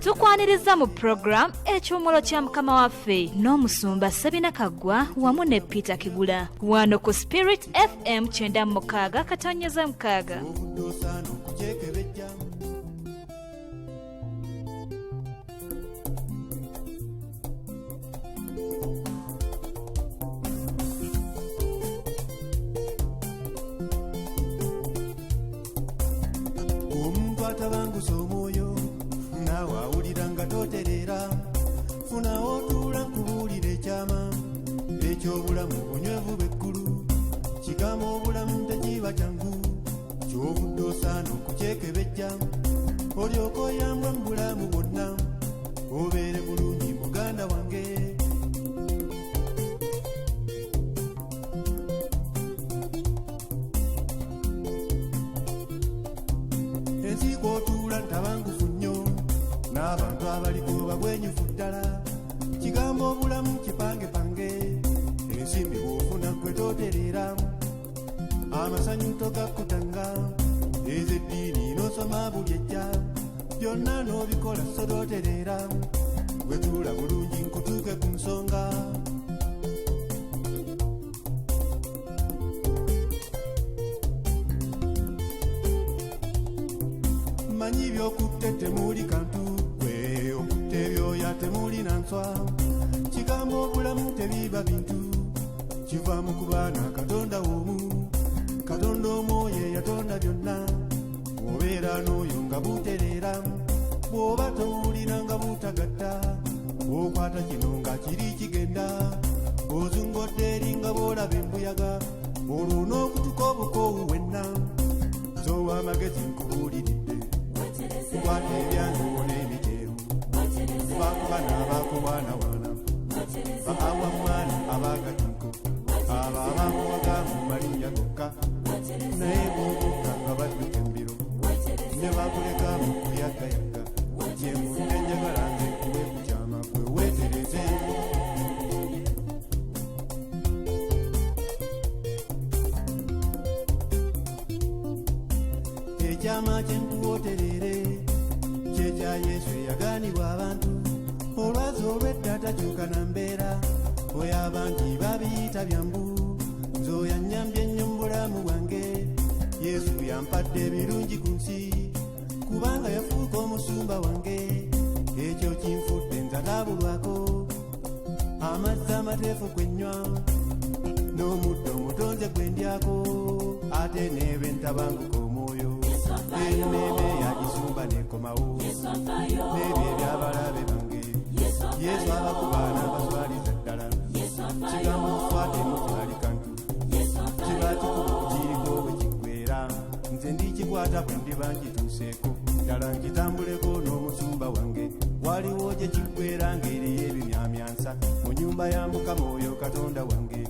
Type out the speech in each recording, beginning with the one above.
Tukwaniriza mu program ekyomolo kya mukama waffe n'omusumba Sabina Kaggwa wamu ne Peter Kigula wano ku Spirit FM 96 katonyeza mukaaga. Atabanguza omwoyo nawe awulira nga toterera funa otuula nkubuulira ekyama eky'obulamu bunywevu bw'eggulu kigamba obulamu tekiba kyangu ky'obudde osaana okukyekebejja olyoke oyambwe mu bulamu bwonna obeere bulungi muganda wange. Otuula ntabangufu nnyo n'abantu abaliko bagwenyufu ddala kigamba obulamu kipangepange ensimbi bw'ofuna gwe tooterera amasanyu togakkutanga ez'eddiini n'osoma buli ejja byonna n'obikola so tooterera gwe tuula bulungi nkutuuke ku nsonga. Manyi by'okutte temuli kantu gwe okutte ebyoya temuli nanswa kigamba obulamu tebiba bintu kiva mu kubaana Katonda w'omu Katonda omwoyo yatonda byonna bw'obeera n'oyo nga butereera bw'oba towulira nga butagatta okwata kino nga kiri kigenda ozungodde eri nga bw'olaba embuyaga olwo n'okutuka obukoowu wenna zowa amagezi nkubuuliridde kukwata ebyange wona ebiteeru bakubana abakuwaanawaana bakawa mwana abagatinko abo abamuwaga mu malinnya gokka naye bw'obukka nga badduka embiro ne bakuleka mu kuyaggayaga gyemudde njagala nze kuwe ku kyama gwe weetereze. Ekyama kyenkuwooterere kyekya Yesu eyagaanibwa abantu olwazi olw'edda takyuka na mbeera oyo abangi babiyita byambu nzoya nnyambye nnyo mu bulamu bwange Yesu yampadde ebirungi ku nsi kubanga yafuuka omusumba wange ekyo kinfudde nzalaabulwako amazzi amateefu kwennywa n'omuddo omutonze gwe ndyako ate neebe ntabanguka omwoyo emmeeme yagisumba nekomawo n'ebyo ebyabalabe bange Yesu abakubaana abaswaliza ddala kigambo okwata emutwali kantu kiba kikuba okukiriko bwe kiggweera nze ndikikwata bwe ndiba nkituuseeko ddala nkitambuleko n'omusumba wange waliwo gye kiggweera ng'eriyo ebimyamyansa mu nnyumba ya Mukama oyo Katonda wange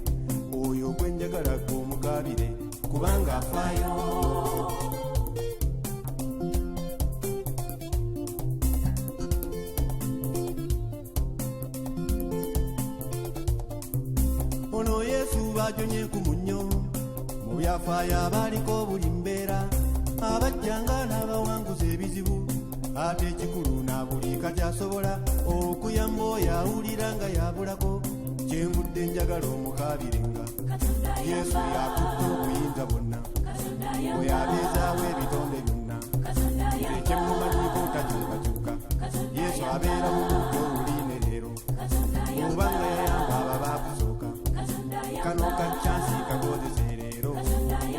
oyo gwe njagala gwe omugabire kubanga afaayo. Ono Yesu bajonye ku munnyo mu byafaayo abaliko buli mbeera abajjanga n'abawanguza ebizibu ate ekikulu na buli kati asobola okuyamba oyo awulira nga yabulako kyemudde njagala omukaabirenga Yesu yakutte obuyinza bwonna oyo abeezaawo ebitonde byonna ekyemmumanyiko takyukakyuka Yesu abeera mu budde obuliine leero obanga yayamba ababaakusooka kano kacyansi kagoozese leero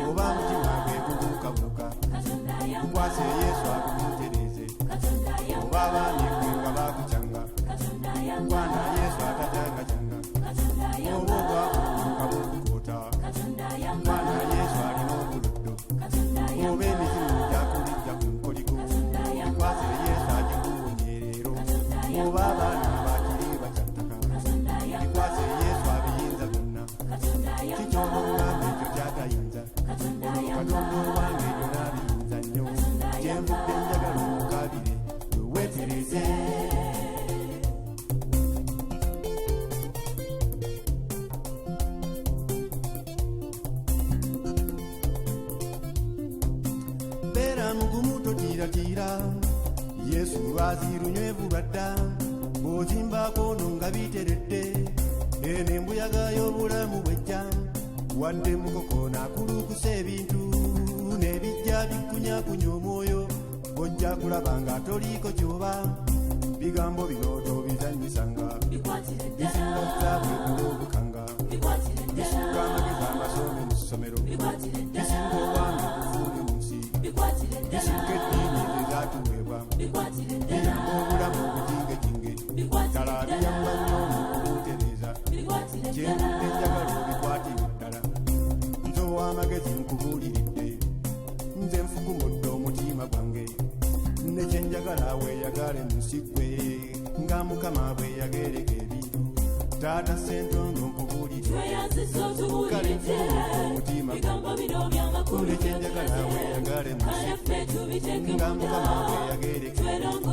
oba mutima gwe gubuukabuuka kukwase Yesu akumutereze oba abaami gwe nga baakucanga kwana Yesu atatangacanga oba obwakubuuka bwokukoota kwana Yesu alina obuluddo oba emizimu gyakulijja ku nkoliko kukwase Yesu agikuwonye leero oba abaana bakiri bakyattaka kikwase Yesu abiyinza byonna kikyomongamba ekyo kyatayinza Katonda owange ebyo n'abiyinza nnyo kyenvudde njagala omukabire weweetereze. yesu lwazi lunywevu lwadda bw'ozimbako no nga biteredde eno embuyaga y'obulamu bwejja wadde mukoko n'akulukusa ebintu n'ebijja bikunyakunya omwoyo bw'ojja kulaba nga toliiko ky'oba bigambo bino tobizannyisanga bisinga okuzaabwekula obukanga bisinga amagezi amasome mu ssomero bisinga obwange bufuuli mu nsi bisinga eddiini ezatuweebwa biyamba obulamu obujingejinge ddala biyamba nnyo mu kubuutereza kyendudde enjagala obikwatire ddala nze ow'amagezi nkubuuliridde nze nfukumudde omutima gwange nekyenjagala weeyagale mu nsi gwe nga mukama bweyagereka ebintu taata sentondo nkubuulire kale nfukumudde omutima gwange nekyenjagala weeyagale mu nsi gwe nga mukama bweyagereka ebintu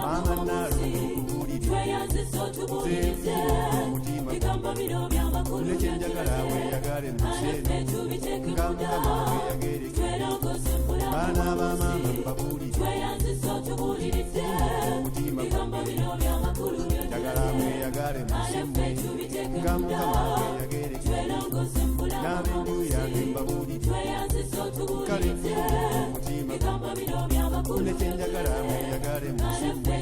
maama naalo nkubuulire nze nfukumudde omutima gwange nekyenjagala weeyagale mu nsi nga mukama bweyagereka ebintu baana bamaama mbabuulire omutima njagala mweyagale musimmwe nga mukama bweyagereka n'ab'enju yange mbabuulire kale omutima nekyenjagala mweyagale musimmwe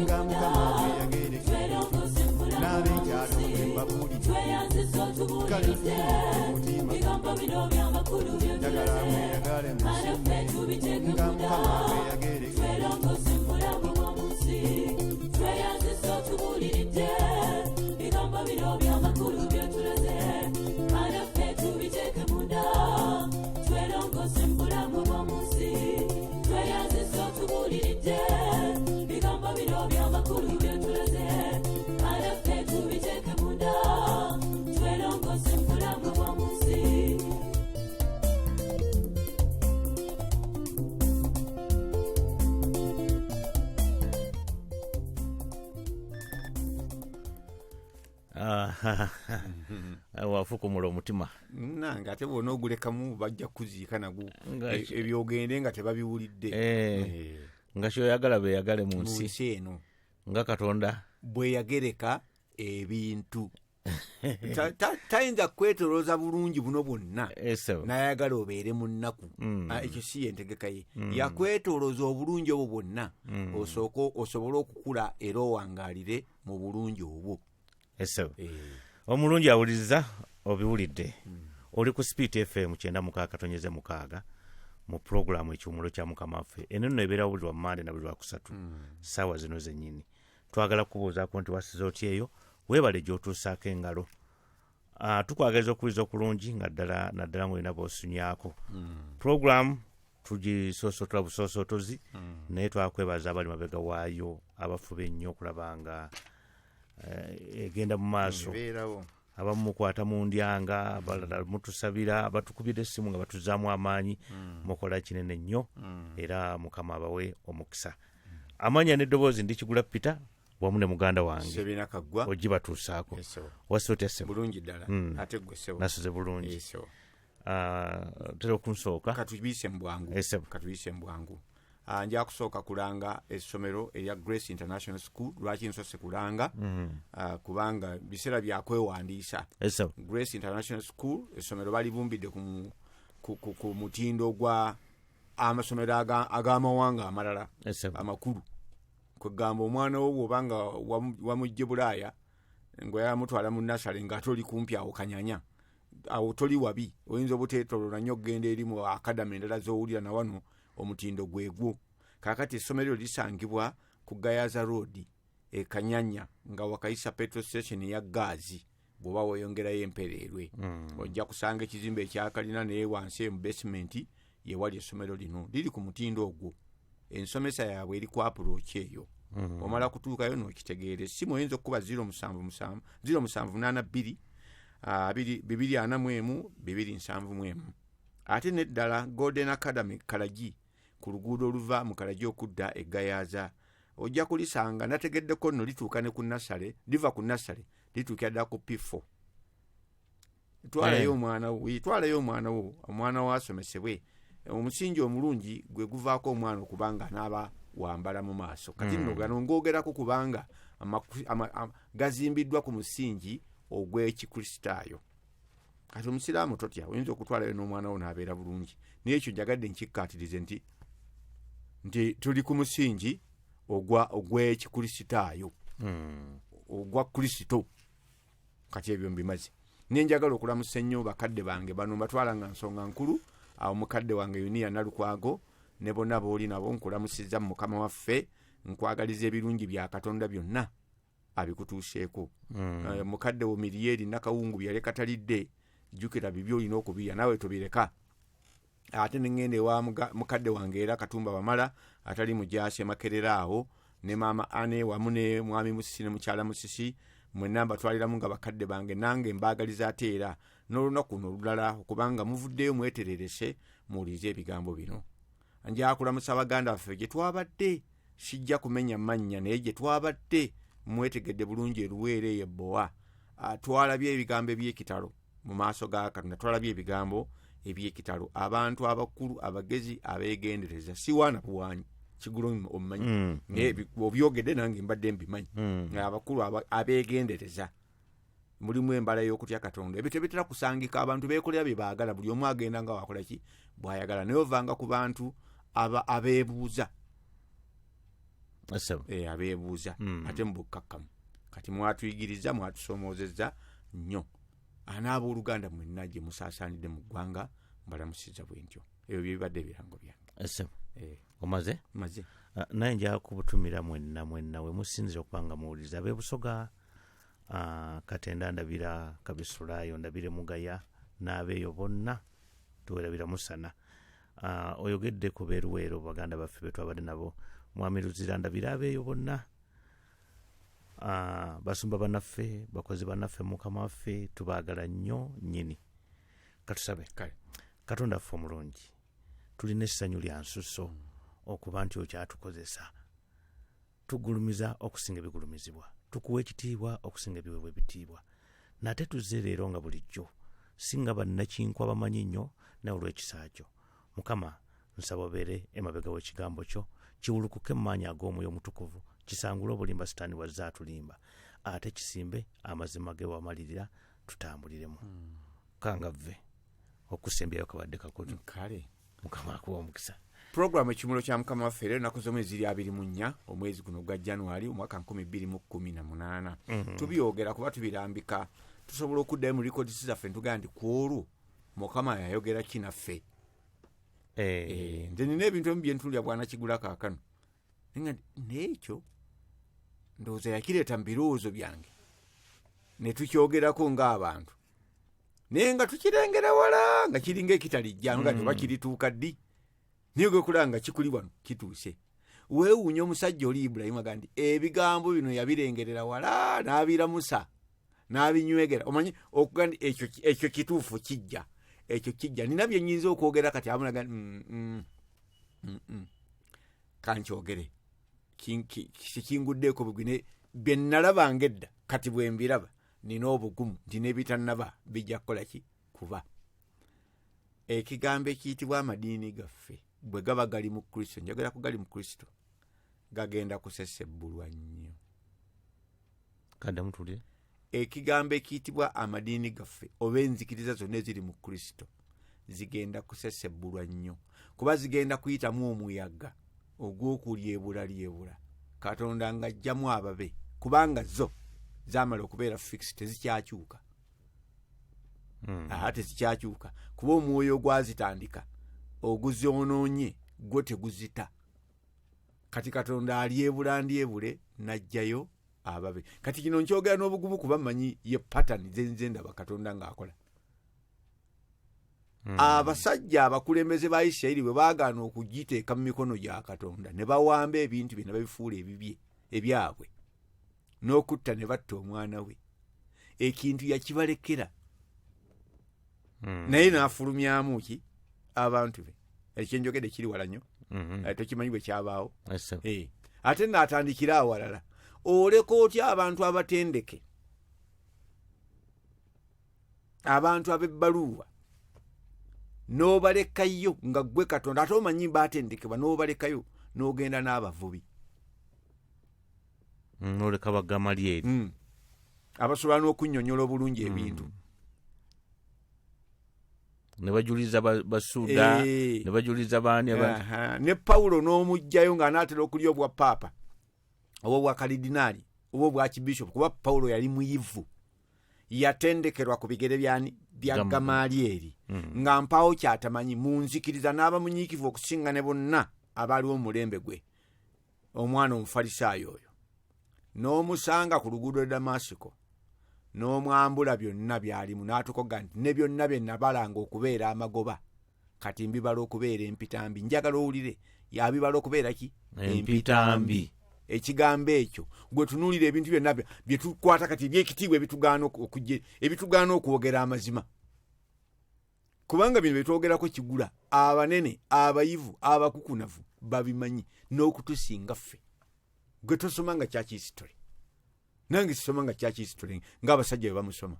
nga mukama bweyagereka n'ab'enkyalo mbabuulire kale omutima njagala mweyagale musimmwe nga mukama bweyagereka wafukumula omutima nange ate bwona ogulekamu bajja kuziika nagwo ebyogende nga tebabiwulidde nga kyoyagala beeyagale mu nsi eno nga Katonda bweyagereka ebintu tayinza kwetolooza bulungi buno bwonna nayagala obeere mu nnaku ekyo si yentegeka ye yakwetolooza obulungi obwo bwonna osobole okukula era owangaalire mu bulungi obwo. Omulungi awuliriza obiwulidde oli ku Spirit FM 96.6 mu programu ekyumulo kya mukama waffe eno nno ebeera buli Monday na buli Lwakusatu ssaawa zino zennyini. Twagala kubuuzaako nti wasiza otya eyo weebale gy'otuusaako engalo. Tukwagaliza okuwuliza okulungi nga naddala ng'olina b'osunyaako. Programu tugisoosotola busoosotozi naye twakwebaza abali mabega waayo abafube ennyo okulaba nga egenda mu maaso. Abamu mukwata mu ndyanga, abalala mutusabira, abatukubira essimu nga batuzaamu amaanyi, mukola kinene nnyo era mukama abawe omukisa. Amanya n'eddoboozi Ndikigula Peter wamu ne muganda wange Sebina Kaggwa ogibatuusaako. Wasoote ssebo bulungi ddala ate gwe ssebo nasuze bulungi. Tera okunsooka katuyise mu bwangu. Nja kusooka kulanga essomero erya Grace International School. Lwaki nsose kulanga? Kubanga biseera byakwewandiisa. Grace International School essomero balibumbidde ku mutindo gwa amasomero ag'amawanga amalala amakulu. Kugamba omwana wo bw'obanga wamujje Bulaaya ng'oyamutwala mu nasale nga toli kumpi awo Kanyanya awo toli wabi, oyinza obuteetolola nnyo okugenda eri mu akadami endala z'owulira na wano omutindo gwegwo. Kaakati essomero lisangibwa ku Gayaza Road e Kanyanya nga wakayisa petrol station ya gaazi. Bw'oba weeyongerayo Empereerwe ojja kusanga ekizimbe ekyakalina naye wansi mu basement ye wali essomero lino liri ku mutindo ogwo. Ensomesa yaabwe eri ku approach eyo. Omala kutuukayo n'okitegeere. Simu oyinza okuba 077 078 241 ate neddala Golden Academy Kalagi ku luguudo oluva mu Kalagi okudda e Gayaza. Ojja kulisanga nategeddeko nno lituuka ne ku Nasale, liva ku Nasale lituukira ddala ku P4. Twalayo omwana wo, omwana wo asomesebwe. Omusingi omulungi gwe guvaako omwana okubanga wambala mu maaso kati nno gano ngoogerako kubanga gazimbiddwa ku musingi ogw'ekikristaayo. Kati omusiraamu totya, oyinza okutwalayo n'omwana wo n'abeera bulungi, naye ekyo njagadde nkikkaatirize nti tuli ku musingi ogw'ekikristaayo, ogwa Kristo. Kati ebyo mbimaze. Nenjagala okulamusa ennyo bakadde bange bano mbatwala nga nsonga nkulu. Awo mukadde wange Yunia Nalukwago ne bonna booli nabo nkulamusizza mu Mukama waffe, nkwagaliza ebirungi bya Katonda byonna abikutuuseeko. Mukadde wo Miriyeri Nakawungu byaleka talidde, jjukira bibi olina okubirya naawe tobireka. Ate nengende wa mukadde wange era Katumba Wamala atali Mujaasi Makerera awo, ne maama Ane wamu ne mwami Musisi ne mukyala Musisi, mwenna mbatwaliramu nga bakadde bange, nange mbaagaliza ate era n'olunaku olulala okubanga muvuddeyo mwetererese muwulize ebigambo bino. Nja kulamusa baganda baffe gye twabadde, sijja kumenya mannya naye gye twabadde mwetegedde bulungi eruweere yebbowa. Twalabye ebigambo eby'ekitalo mu maaso ga Katonda, twalabye ebigambo eby'ekitalo. Abantu abakulu abagezi abeegendereza siwaana buwanyi kigulo omumanyi obyogedde nange mbadde mbimanyi. Abakulu abeegendereza mulimu embala y'okutya Katonda. Ebyo tebitera kusangika, abantu beekolera bye baagala, buli omu agenda nga wakola ki bw'ayagala, naye ovanga ku bantu abeebuuza. Abeebuuza ate mu bukkakkamu. Kati mwatuyigiriza, mwatusomoozezza nnyo. Anaab'oluganda mwenna gye musaasaanidde mu ggwanga mbalamusizza bwe ntyo. Ebyo bye bibadde ebirango byange. Omaze? Maze. Naye nja kubutumira mwenna we musinzira okubanga muwuliriza ab'e Busoga, Katenda ndabira, Kabisulayo ndabire Mugaya, n'abeeyo bonna tuwerabira musana. Oyogedde ku beeruweero baganda baffe be twabadde nabo, Mwami Luzira ndabira abeeyo bonna, basumba bannaffe, bakozi bannaffe mu Mukama waffe, tubaagala nnyo nnyini. Katusabe. Katonda ffe omulungi, tulina essanyu lya nsusso okuba nti okyatukozesa, tugulumiza okusinga ebigulumizibwa, tukuwa ekitiibwa okusinga ebiweebwa ebitiibwa. Nate tuzze leero nga bulijjo singa bannakinkwa bamanyi nnyo nawe olw'ekisa kyo. Mukama nsaba obeere emabega w'ekigambo kyo, kiwulukuke mu maanyi ag'omwoyo omutukuvu, kisangule obulimba Sitaani wazze atulimba, ate kisimbe amazima ge wamalirira tutambuliremu. Kangavve okusembyayo kabadde kakutu. Kale Mukama akuwa omukisa. Programu Ekimuli kya Mukama waffe leero ennaku z'omwezi 24 omwezi guno gwa January omwaka 2018. Tubyogera kuba tubirambika, tusobola okuddayo mu records zaffe ntugamba nti ku olwo Mukama yayogera kinaffe. Nze nina ebintu ebimu bye ntulya bwana kigula kaakano, n'ekyo ndowooza yakireeta mu birowoozo byange ne tukyogerako ng'abantu, naye nga tukirengera wala nga kiringa ekitalijja nga oba kirituuka ddi, naye gwekulaba nga kikuli wano kituuse. Weewuunya omusajja oli Ibulayimu agamba nti ebigambo bino yabirengerera wala n'abiramusa n'abinywegera. Omanyi okuga nti ekyo kituufu kijja, ekyo kijja. Nina bye nnyinza okwogera kati amunaga kankyogere kikinguddeeko bugwine bye nalabanga edda, kati bwe mbiraba nina obugumu nti n'ebitannaba bijja kukola ki kuba. Ekigambo ekiyitibwa amadiini gaffe bwe gaba gali mu Kristo, njagala ku gali mu Kristo, gagenda kusesebbulwa nnyo. Kadde mutulire. Ekigambo ekiyitibwa amadiini gaffe oba enzikiriza zonna eziri mu Kristo zigenda kusesebbulwa nnyo, kuba zigenda kuyitamu omuyaga ogw'okulyebulalyebula Katonda ng'aggyamu ababe, kubanga zo zaamala okubeera fixed, tezikyakyuka. Tezikyakyuka kuba omwoyo ogwazitandika oguzoonoonye gwo teguzita. Kati Katonda alyebule n'aggyayo ababe. Kati kino nkyogera n'obugumu kuba mmanyi ye pattern zenze ndaba Katonda ng'akola. Abasajja abakulembeze ba Isirayiri bwe baagaana okugiteeka mu mikono gya Katonda ne bawamba ebintu bye ne babifuula ebibye ebyabwe n'okutta ne batta omwana we, ekintu yakibalekera naye n'afulumyamu ki abantu be. Ekyenjogedde kiri wala nnyo, tokimanyi bwe kyabaawo. Ate n'atandikira awalala, oleka otya abantu abatendeke, abantu ab'ebbaluwa n'obalekayo nga ggwe Katonda ate omanyi baatendekebwa, n'obalekayo n'ogenda n'abavubi noleka Bagamalyeri abasobola n'okunnyonnyola obulungi ebintu ne bajuliza basuda ne bajuliza baani ne Pawulo n'omugjayo ng'anaatera okulya obwa paapa oba obwa kalidinaali oba obwa kibishopu kuba Pawulo yali muyivu yatendekerwa ku bigere bya Gamalyeri nga mpaawo kyatamanyi munzikiriza n'aba munyiikivu okusinga ne bonna abaaliwo mulembe gwe omwana omufalisaayo oyo n'omusanga ku luguudo lwe Damasiko n'omwambula byonna byalimu n'atukoga nti ne byonna bye nabalanga okubeera amagoba kati mbibala okubeera empitambi. Njagala owulire yabibala okubeera ki? Empitambi. Ekigambo ekyo gwe tunuulira ebintu byonna bye tukwata kati ebyekitiibwa ebitugaana okwogera amazima, kubanga bino bye twogerako kigula abanene abayivu abakukunavu babimanyi n'okutusinga ffe. Gwe tosoma nga church history, nange sisoma nga church history ng'abasajja bwe bamusoma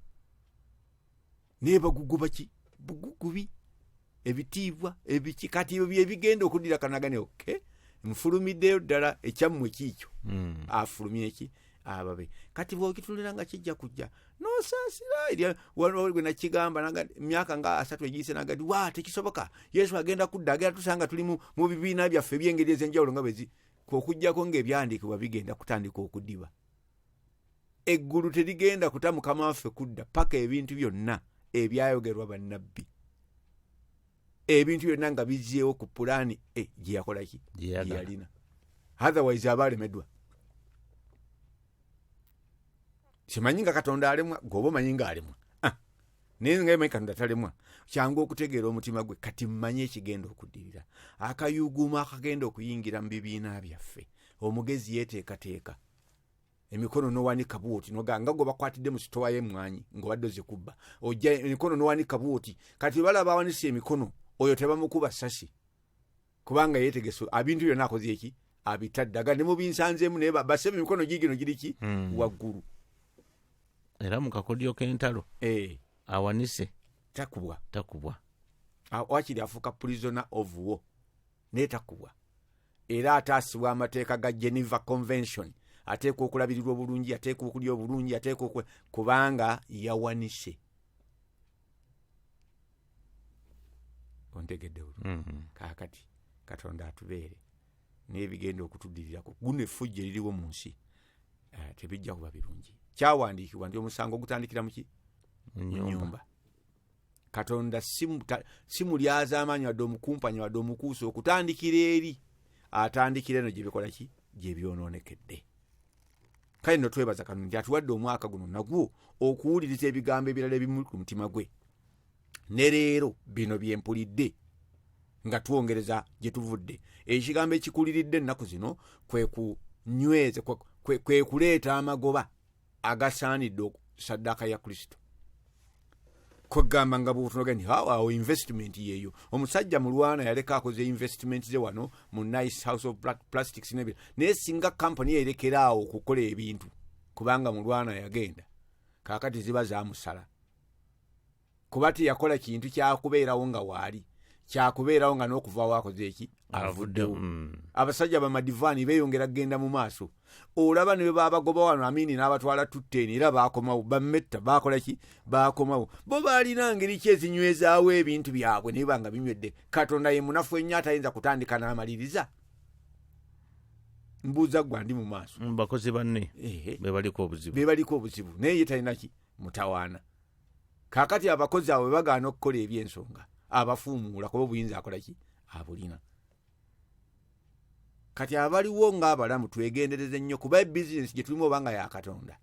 naye baguguba ki bugugubi ebitiibwa ebiki kati ebyo byebigenda okuddira kanagane okay nfulumiddeyo ddala ekyammwe kiikyo afulumye eki ababe kati bwokitulira nga kijja kujja nosaasira gwe nakigamba emyaka nga 3 egiyise nagati wa tekisoboka Yesu agenda kudda agenda tusanga tuli mu bibiina byaffe ebyengeri ez'enjawulo nga bwezi okujjako ng'ebyandiikibwa bigenda kutandika okudiba. Eggulu terigenda kuta Mukama waffe kudda paka ebintu byonna ebyayogerwa bannabbi, ebintu byonna nga bizzeewo ku pulaani gye yakola ki yalina, otherwise abalemeddwa. Simanyi nga Katonda alemwa, gwoba omanyi nga alemwa naye nga yemanyi Katonda talemwa, kyangu okutegeera omutima gwe kati mmanyi ekigenda okuddirira. Akayuguuma akagenda okuyingira mu bibiina byaffe, omugezi yeeteekateeka emikono n'owanika bwoti nga gwe bakwatidde mu sitowa y'emmwanyi ng'obadde ozikubba ojja emikono n'owanika bwoti kati balaba awanise emikono oyo tebamukuba ssasi kubanga yeetegese ebintu byonna akoze eki abitaddaga ne mu binsanzeemu naye basebe emikono giigino giri ki waggulu era mu kakodyo k'entalo awanise takubwa wakiri afuuka prisoner of war naye takubwa, era ataasibwa amateeka ga Geneva Convention, ateekwa okulabirirwa obulungi, ateekwa okulya obulungi, ateekwa kubanga yawanise. Ontegedde kaakati Katonda atubeere n'ebigenda okutuddirirako guno effujjo eririwo mu nsi tebijja kuba birungi. Kyawandiikibwa nti omusango gutandikira mu ki? Mu nnyumba. Katonda si mulyaza amaanyi wadde omukumpanya wadde omukuusa okutandikira eri, atandikira eno gye bikola ki? Gye byonoonekedde. Kale nno twebaza Katonda nti atuwadde omwaka guno nagwo okuwuliriza ebigambo ebirala ebimu ku mutima gwe. Ne leero bino bye mpulidde nga twongereza gye tuvudde. Ekigambo ekikuliridde ennaku zino kwe kunyweza, kwe kuleeta amagoba agasaanidde saddaaka ya Kristo. Kwegamba nga bw'otunoga nti awo investment yeeyo. Omusajja mulwana yaleka akoze investment ze wano mu Nice House of Plastics n'ebyo. Naye singa company yeerekeraawo okukola ebintu kubanga mulwana yagenda, kaakati ziba zaamusala. Kuba teyakola kintu kyakubeerawo nga waali, kyakubeerawo nga n'okuvaawo akoze eki? Avuddewo. Abasajja bamadivaani beeyongera kugenda mu maaso. Olaba ne babagoba wano Amini n'abatwala tutteeni era baakomawo, bammetta baakola ki? Baakomawo. Bo baalina ngeri ki ezinywezaawo ebintu byabwe naye banga binywedde. Katonda ye munafu ennyo atayinza kutandika n'amaliriza. Mbuuza gwa ndi mu maaso. Bakozi banne bebaliko obuzibu naye ye talina ki? Mutawaana. Kaakati abakozi abo bagaana okukola ebyensonga, abafuumuula kuba obuyinza akola ki? Abulina. Kati abaliwo ng'abalamu twegendereze nnyo kuba ebizinesi gye tulimu obanga ya Katonda.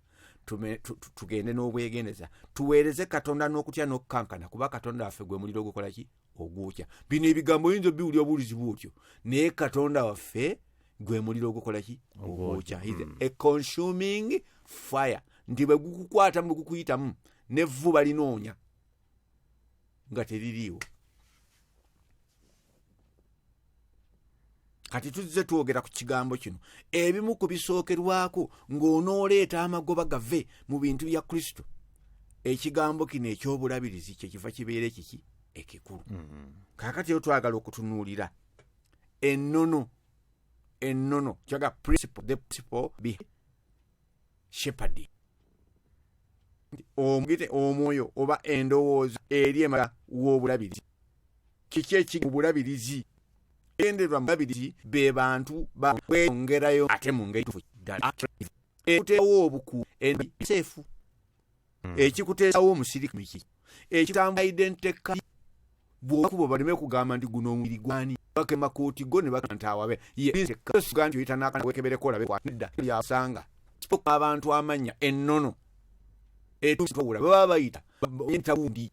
Tugende n'obwegendeza. Tuweereze Katonda n'okutya n'okukankana kuba Katonda waffe gwe muliro ogukola ki? Ogwokya. Bino ebigambo oyinza obiwulira obuwulizi bwotyo. Naye Katonda waffe gwe muliro ogukola ki? Ogwokya. He's a consuming fire. Nti bwe gukukwata mu gukuyitamu n'evvuba linoonya nga teririiwo. Kati tuzze twogera ku kigambo kino. Ebimu ku bisookerwako ng'onooleeta amagoba gave mu bintu bya Kristo. Ekigambo kino eky'obulabirizi kye kiva kibeera ekiki? Ekikulu. Kaakati yo twagala okutunuulira ennono ennono kyaga principle, the principle be shepherding. Omugite omwoyo oba endowooza eri emala w'obulabirizi. Kiki ekiri mu bulabirizi? Enderwa mu bulabirizi be bantu bakweyongerayo ate mu ngeri tufu ddala. Ekuteewo obuku enseefu. Ekikuteesawo omusirikale miki. Ekitamba identity card. Bw'okuba baleme kugamba nti guno omubiri gwani. Bakema kooti go ne bakanta awabe. Ye kasuga nti oyita wekebereko olabe kwanidda. Lyasanga. Abantu amanya ennono. Etutawula baba bayita entabundi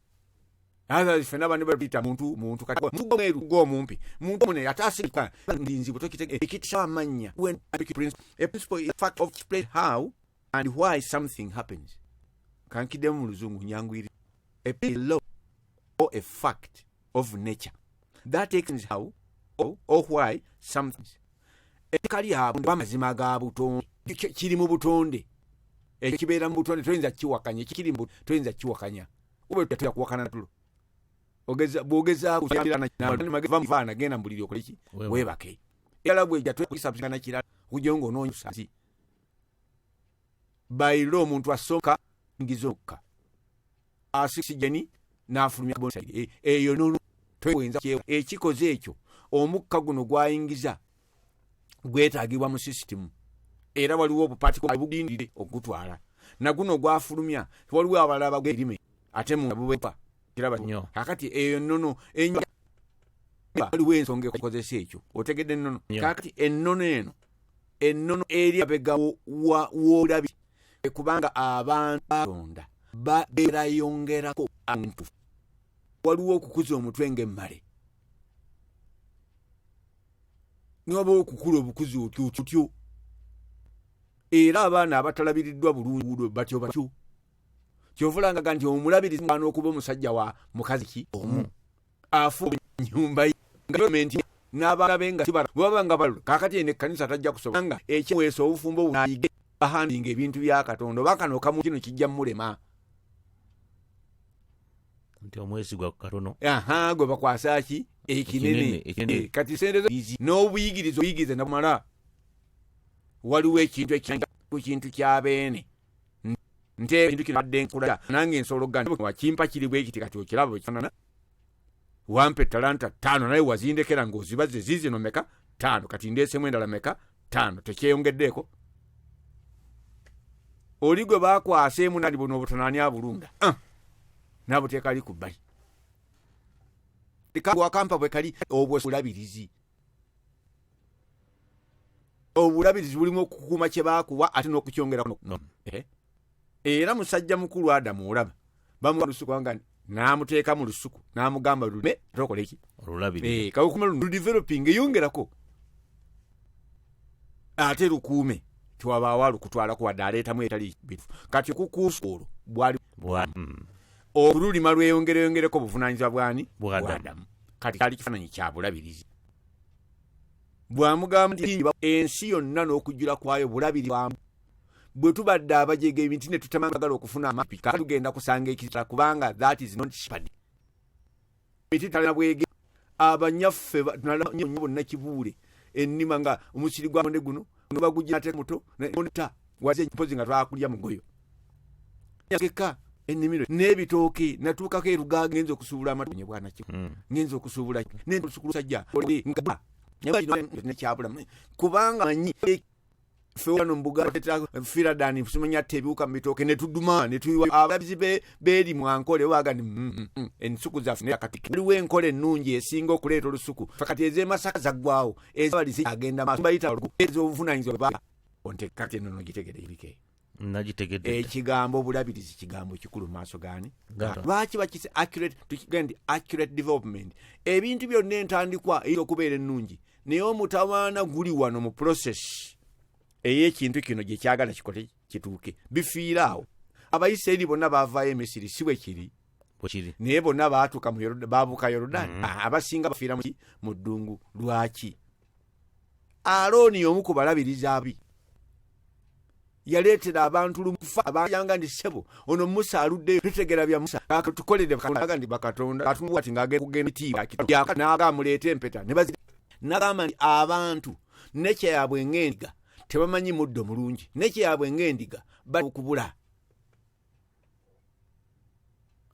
aza fena bane babita muntu kati mweru go mumpi muntu mune atasika ndinzi butokite ekitisha amanya when a principle is fact of explain how and why something happens kankide mu luzungu nyangwiri a law or a fact of nature that explains how or why something ekali abo amazima ga butonde kiri mu butonde ekibeera mu butonde toyinza kiwakanya ekikiri mu toyinza kiwakanya ube tutya kuwakana tulo bwogeza kukyalana magevamvaana genda mbuliri okoleki webake era bwejja twekisabikana kirala kujongo ononsazi bayiro omuntu asoka ngizokka asikigeni n'afulumya bonsaidi eyo nono toyinza ekikoze ekyo omukka guno gwayingiza gwetaagibwa mu system era waliwo obupati obugindire okutwala na guno gwafulumya waliwo abalaba gw'erime ate mu bubepa kiraba nnyo kakati eyo nnono enya waliwo ensonga ekozesa ekyo otegedde nnono kakati ennono eri abega w'olabi kubanga abantu batonda beerayongerako abantu waliwo okukuza omutwe ng'emmale niwaba okukula obukuzi otyo era abaana abatalabiriddwa bulungi batyo kyovulanga nti omulabirizi mwana okuba omusajja wa mukazi ki omu afu nyumba gavumenti n'abaana be nga baba nga balula kakati ene ekkanisa tajja kusobola nga ekiweesa obufumbo bunayige bahandinga ebintu bya Katonda bakano kamu kino kijja mulema nti omwesigwa katono gwe bakwasa ki ekinene kati sendezo n'obuyigiriza nabumala waliwo ekintu kyabeene nte ekintu kino adde nkula nange ensolo gani wakimpa kiri bwe kiti kati okirabo ekifanana wampe talanta 5 naye wazindekera ng'ozibaze zizino meka 5 kati ndeesemu endala meka 5 tekyeyongeddeeko oli gwe bakwaseemu nali buno obutonani abulunda nabuteeka ali ku bbali wakampa bwe kali obulabirizi bulimu okukuuma kye baakuwa ate n'okukyongera era musajja mukulu Adamu olaba bamuwa lusuku wanga n'amuteeka mu lusuku n'amugamba lume tokola eki olulabiri kakukume ludeveloping eyongerako ate lukuume tiwabaawo alukutwalako wadde aleetamu etali bitufu kati kukuusa olwo bwali olulima lweyongereko buvunaanyizibwa bwani bw'Adamu kati kali kifaananyi kya bulabirizi bwamugamba nti ensi yonna n'okujjula kwayo bulabiri bwamu bwe tubadde abajega ebintu ne tutamagala okufuna amapika tugenda kusanga ekitala kubanga that is not shepherd miti talina bwege abanyaffe bonna kibuule ennima nga omusiri gwa monde guno bagujjate muto nta waze mpozi nga twakulya mugoyo yakeka ennimiro n'ebitooke natuukako erugaga ngenza okusuubula amatonye bwana ki ngenza okusuubula n'entusukulu sajja nga nekyabula kubanga manyi fewano mbuga firadani fusumanya tebiuka mbitoke netuduma netuiwa ababizi beri mwankole waga ni ensuku za fune katike liwe enkole nnungi esinga okuleeta olusuku fakati eze masaka zagwao ezabalisi agenda masumbayita ezo obuvunanyizibwa ba onte kati nno gitegede ibike nagitegedde ekigambo bulabirizi kigambo kikulu maaso gani lwaki bakise accurate tukigendi accurate development ebintu byonna entandikwa iyo kubeera ennungi naye omutawaana guli wano mu process eyekintu kino gye kyagala kikote kituuke bifiira awo abayisirairi bonna baavaayo emisiri si bwe kiri naye bonna baatuuka baabuuka Yorodani abasinga bafiira mu ddungu lwaki Alooni omu ku balabirizi abi yaleetera abantu lumufa abayanga ndi sebo ono Musa aluddeyo tutegera bya Musa tukolere ndi bakatonda katundu wati ng'agenda kugenda tiiba n'agamba muleete empeta ne bazita n'agamba nti abantu nekyabwe ng'endiga tebamanyi muddo mulungi, nekyabwe ng'endiga bakubula.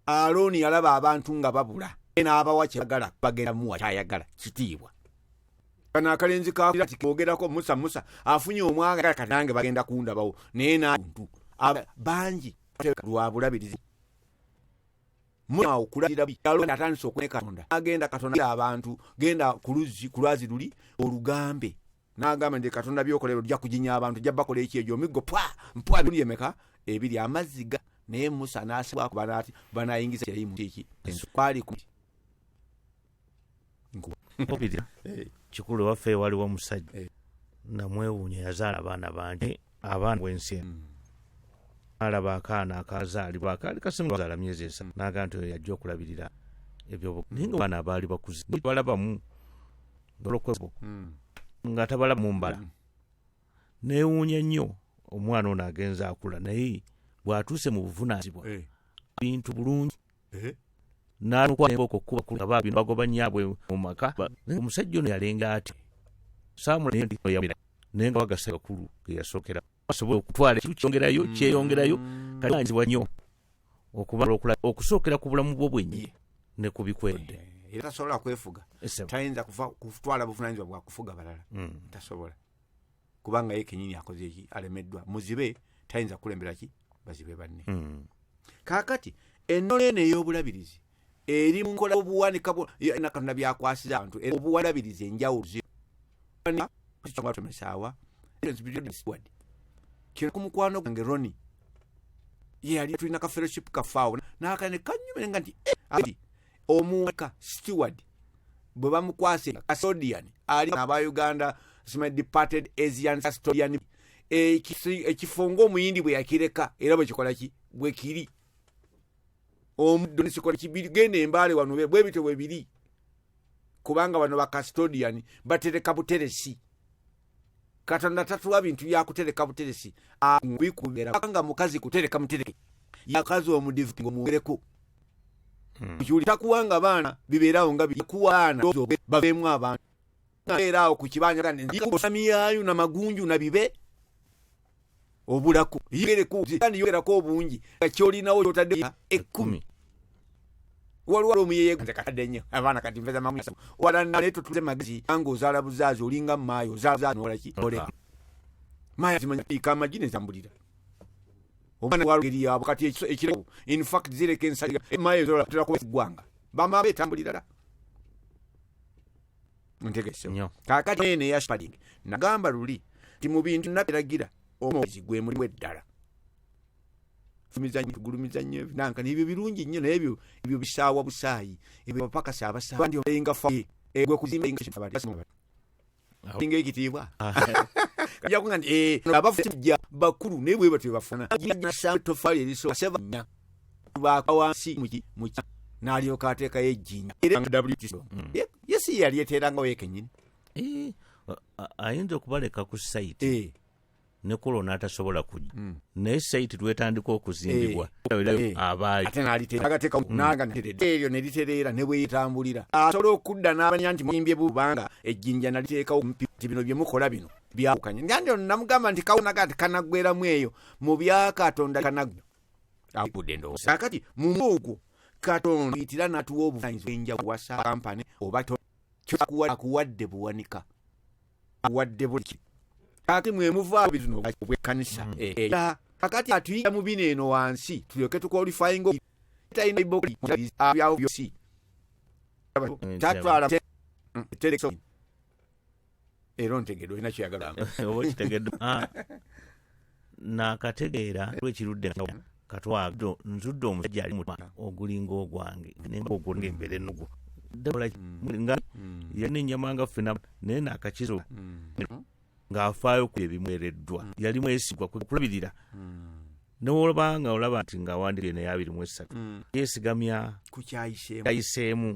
Alooni yalaba abantu nga babula n'abawa kyagala bagenda muwa kyayagala kitiibwa. Kana akalenzi kaati koogerako Musa afunye omwagala katange bagenda kundabawo naye n'abantu bangi lwa bulabirizi. Muna okulabira byalo atandise okweka Katonda. Agenda Katonda abantu genda ku lwazi luli olugambe. N'agamba ndi Katonda byokolero ojja kujinya abantu ojja bakola ekyejo miggo mpwa buli emeka ebiri amaziga naye Musa n'asibwa ku banati banayingiza yali mu kiki kwali ku nkubira kikulu waffe waliwo musajja namwewuunya yazaala abaana bangi abaana bwensi alaba akaana akazaalibwa akaali kasingazaala myezi esatu n'agamba nti yajja okulabirira ebyo naye nga abaana abaali bakuze balabamu olwokwebo nga tabalaba mu mbala neewuunya nnyo omwana ono agenza akula naye bw'atuuse mu buvunaanyizibwa bintu bulungi n'alukwa emboko kuba kulaba bino bagoba nnyabwe mu maka omusajja ono yalenga ati saamula yamira naye nga wagasa bakulu ge yasookera asobola okutwala ekintu kyeyongerayo kalianyizibwa nnyo okusookera ku bulamu bwo bwennyini ne ku bikwedde era tasobola kwefuga tayinza kutwala buvunaanyizibwa bwa kufuga balala tasobola kubanga ye kenyini akoze eki alemeddwa muzibe tayinza kulembera ki bazibe banne kaakati ennole eno ey'obulabirizi eri mu nkola obuwanika na Katonda byakwasiza abantu obuwalabirizi enjawulo z'awa kino ku mukwano gwange Roni ye yali tulina ka fellowship kafaawo n'akane kanyumenga nti omuwaka steward bwe bamukwase custodian ali aba Uganda sima departed Asian custodian ekifo ng'omuyindi bwe yakireka era bwe kikola ki bwe kiri omuddo nisikola kibiri genda embaale wano bwe bito bwe biri kubanga bano ba custodian batereka buteresi Katonda tatuwa bintu byakutereka buteresi bikubera kanga mukazi kutereka mutereke yakazi omudivu ngomugereko kyuli takuwanga baana bibeerawo nga bikuwaana babeemu abantu erawo ku kibanja ndikusamyayo na magunju na bibe obulako yigereko kandi yogerako obungi kyolinawo kyotadde 10 waliwo omuyeye katadde nnyo abaana kati nveza mamisa walanna leto tuze magazi ango ozaala buzaazi olinga maayo ozaala nolaki oleka maya zimanya ikamagine zambulira omwana walugeri yabo kati ekireko in fact zile kensa maya zola tutera kwegwanga bama betambulira la ntegese kakati ene ya spading nagamba luli ti mu bintu nateragira omuzi gwe muri weddala mizanyo gulumizanyo nanka nibyo birungi nnyo nebyo bisaawa busaayi ebyo paka sabasa bandi olenga fa egwe kuzimba inga shifabati inga ikitibwa kajja kungandi abafujja bakuru nebwe batwe bafuna ajja sa tofali eriso sebanya bakawansi muki naliyo kateka yejinya WTC yesi yali eteranga wekenyini ayinza okubaleka ku site ne kolona atasobola kujja naye site twetandika okuzimbibwa abaayi ate naliteekagateka naga eryo ne litereera ne bwe yitambulira asobola okudda n'abanya nti muyimbye bubanga ejjinja naliteekawo mpiti bino bye mukola bino byawukanye ngandi ono namugamba nti kawunaga nti kanaggweramu eyo mu bya Katonda kanagwa akudde ndowooza kakati mu ogwo Katonda yitira n'atuwa obuvunaanyizibwa enjawulo wasa kampani oba akuwadde buwanika awadde buli kati mwe muva bino obwekanisa kakati atuyiga mu bino eno wansi tulyoke tukwalifyinga taina ibokuli abyawo byosi tatwala telekso erontegedo ina kyagala obokitegedo nakategeera lwekirudde katwagdo nzudde omusajja ali mutwana ogulinga ogwange nengogulinga embere nugo dabola nga yane nyamanga fena naye nakakizo ng'afaayo ku ebimwereddwa yali mwesigwa kulabirira n'olabanga olaba nti ng'awandiriye naye 23 yeesigamya ku kyayiseemu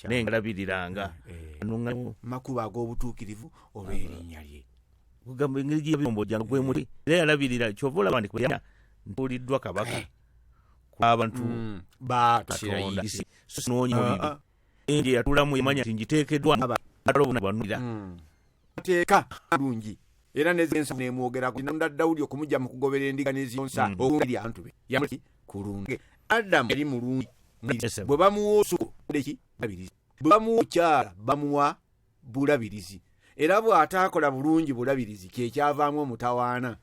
naye ngalabiriranga makuba ag'obutuukirivu oba erinnya lye kugamba engeri gy'ebyombo gyange gwe muli era yalabirira kyova olaba nti ntuuliddwa kabaka kw'abantu Katonda so sinoonya obibi enje yatulamu yamanya nti ngiteekeddwa atala obuna bwanulira teeka bulungi era nezensa nemwogera kunanda Dawudi okumujja mu kugobera endiga neziyonsa okuli abantu be yamuli kulunge Adamu yali mulungi bwe bamuwa osuku ndeki babirizi bwe bamuwa kyala bamuwa bulabirizi era bw'ataakola bulungi bulabirizi kyekyavaamu omutawaana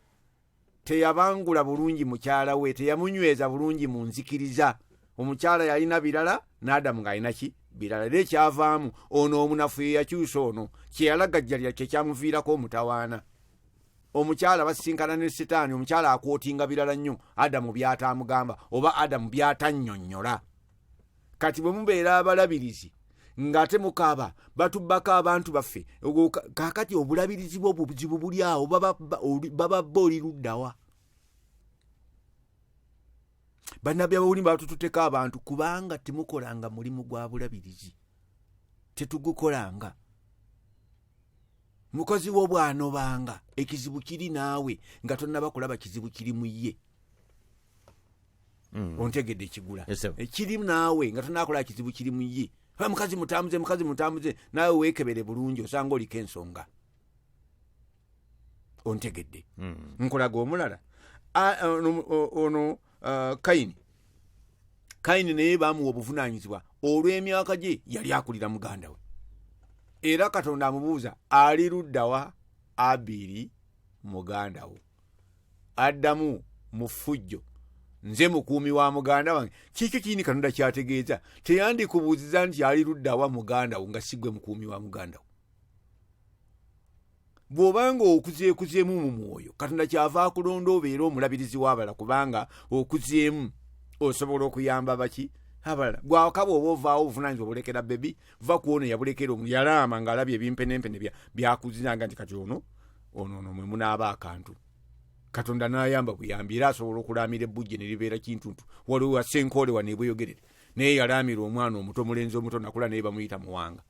teyabangula bulungi mukyala we teyamunyweza bulungi mu nzikiriza omukyala yalina birala n'Adamu ng'alina ki birala era ekyavaamu ono omunafu ye yakyusa ono kyeyalagajjalira kyekyamuviirako omutawaana omukyala basinkana ne setaani omukyala akwotinga birala nnyo Adamu byatamugamba oba Adamu byatannyonnyola kati bwe mubeera abalabirizi ng'ate mukaba batubbako abantu baffe kaakati obulabirizi bw'obuzibu buli awo baba oli luddawa bannabbi abawulimba batututeko abantu kubanga temukolanga mulimu gwa bulabirizi tetugukolanga mukozi wo bw'anobanga ekizibu kiri naawe nga tonnaba kulaba kizibu kiri mu ye ontegedde ekigula ekiri naawe nga tonnakola kizibu kiri mu ye mukazi mutambuze naawe weekebere bulungi osanga oliko ensonga ontegedde nkulaga omulala ono Kayini naye bamuwa obuvunaanyizibwa olw'emyaka gye yali akulira muganda we era Katonda amubuuza ali luddawa Abiri muganda wo addamu mu ffujjo nze mukuumi wa muganda wange kikyo kiyini Katonda kyategeeza teyandikubuuziza nti ali luddawa muganda wo nga sigwe mukuumi wa muganda wo bw'obanga okuzeemu mu mwoyo Katonda kyava akulonda obeera omulabirizi w'abalala kubanga okuzeemu osobola okuyamba baki abalala gwakaba oba ovaawo obuvunaanyizibwa obulekera bebi va kuono yabulekera yalaama ng'alabye ebimpenempene byakuziranga nti kati ono mwe munaaba akantu Katonda n'ayamba buyambi era asobola okulaamira ebbujje ne libeera kintuntu waliwo wasenkoolewa ne bweyogerere naye yalaamira omwana omuto omulenzi omuto nakula naye bamuyita muwanga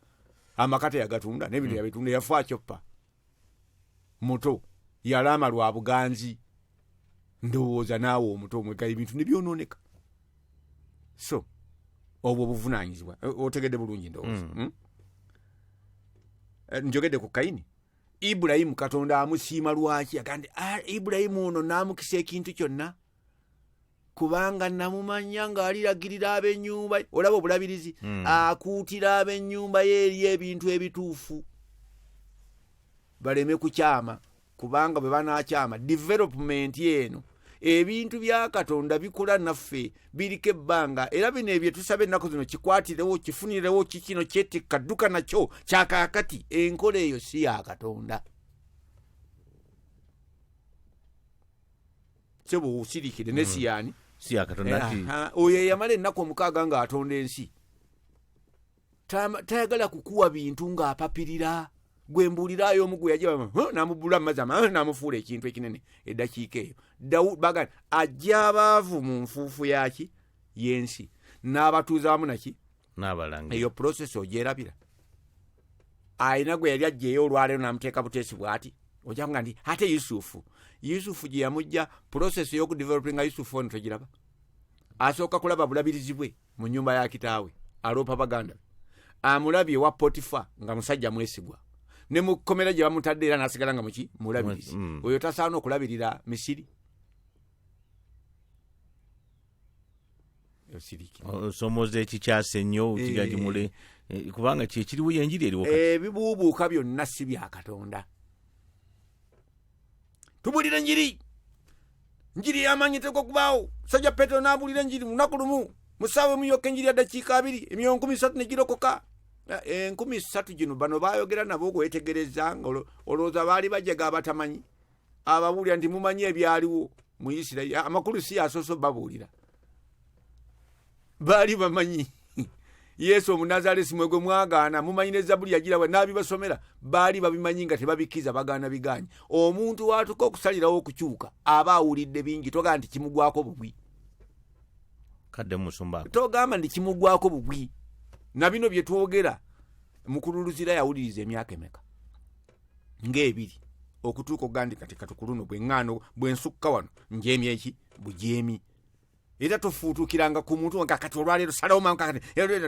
amakata yagatunda n'ebintu yabitunda yafa akyoppa muto yalaama lwa buganzi ndowooza naawe omuto omwegala ebintu ne byonooneka so obwo obuvunaanyizibwa otegedde bulungi ndowooza njogedde ku Kayini Ibulayimu Katonda amusiima lwaki agandi Ibulayimu ono naamukisa ekintu kyonna kubanga namumanya ng'aliragirira ab'ennyumba olaba obulabirizi akuutira ab'ennyumba ye eri ebintu ebituufu baleme kukyama kubanga bwe banaakyama development eno ebintu bya Katonda bikola naffe biriko ebbanga era bino ebyo tusabe ennaku zino kikwatirewo kifunirewo kikino kyetikka dduka nakyo kyakaakati enkola eyo si ya Katonda sebo usirikire ne siyani si ya Katonda oyo eyamala ennaku omukaaga ng'atonda ensi tayagala kukuwa bintu ng'apapirira gwembuulirayo omu gwe yajja namubula amazama namufuula ekintu ekinene eddakiika eyo bagani ajja abaavu mu nfuufu yaki y'ensi n'abatuuza wamu naki n'abalanga eyo process ogyerabira ayina gwe yali ajjaeyo olwaleero n'amuteeka buteesi bw'ati ojjanga nti ate Yusufu gye yamujja process y'okudevelopinga Yusufu ono tegiraba asooka kulaba bulabirizi bwe mu nnyumba ya kitaawe aloopa baganda amulabye wa Potifa nga musajja mwesigwa ne mu kkomera gye bamutadde era n'asigala nga muki mulabirizi oyo tasaana okulabirira Misiri osomoza ekikyase nnyo kigajimule kubanga kyekiriwo yenjiri eriwo ebibuubuuka byonna si bya Katonda tubulira enjiri y'amaanyi teko kubaawo sajja Petero n'abulira enjiri lunaku lumu musaawe muyokka enjiri ya ddakiika 2 emyoyo 30 ne girokoka 13 gino bano baayogera nabo kwetegereza olowooza baali bajjaga abatamanyi ababuulira nti mumanyi ebyaliwo mu Isirayiri amakulu si asooso babuulira baali bamanyi Yesu Omunazaalesi mwe gwe mwagaana mumanyi ne Zabuli yagirawa n'abibasomera baali babimanyi nga tebabikiza bagaana biganye omuntu watuka okusalirawo okukyuka aba awulidde bingi togaa nti kimugwako bugwi kadde musumba togamba nti kimugwako bugwi na bino bye twogera mukululuzira yawuliriza emyaka emeka ng'ebiri okutuuka ogandi kati katukuluno bweŋŋaano bwensukka wano njeemi eki bujeemi era tofuutukiranga ku muntu nga kati olwaleero salawo mangu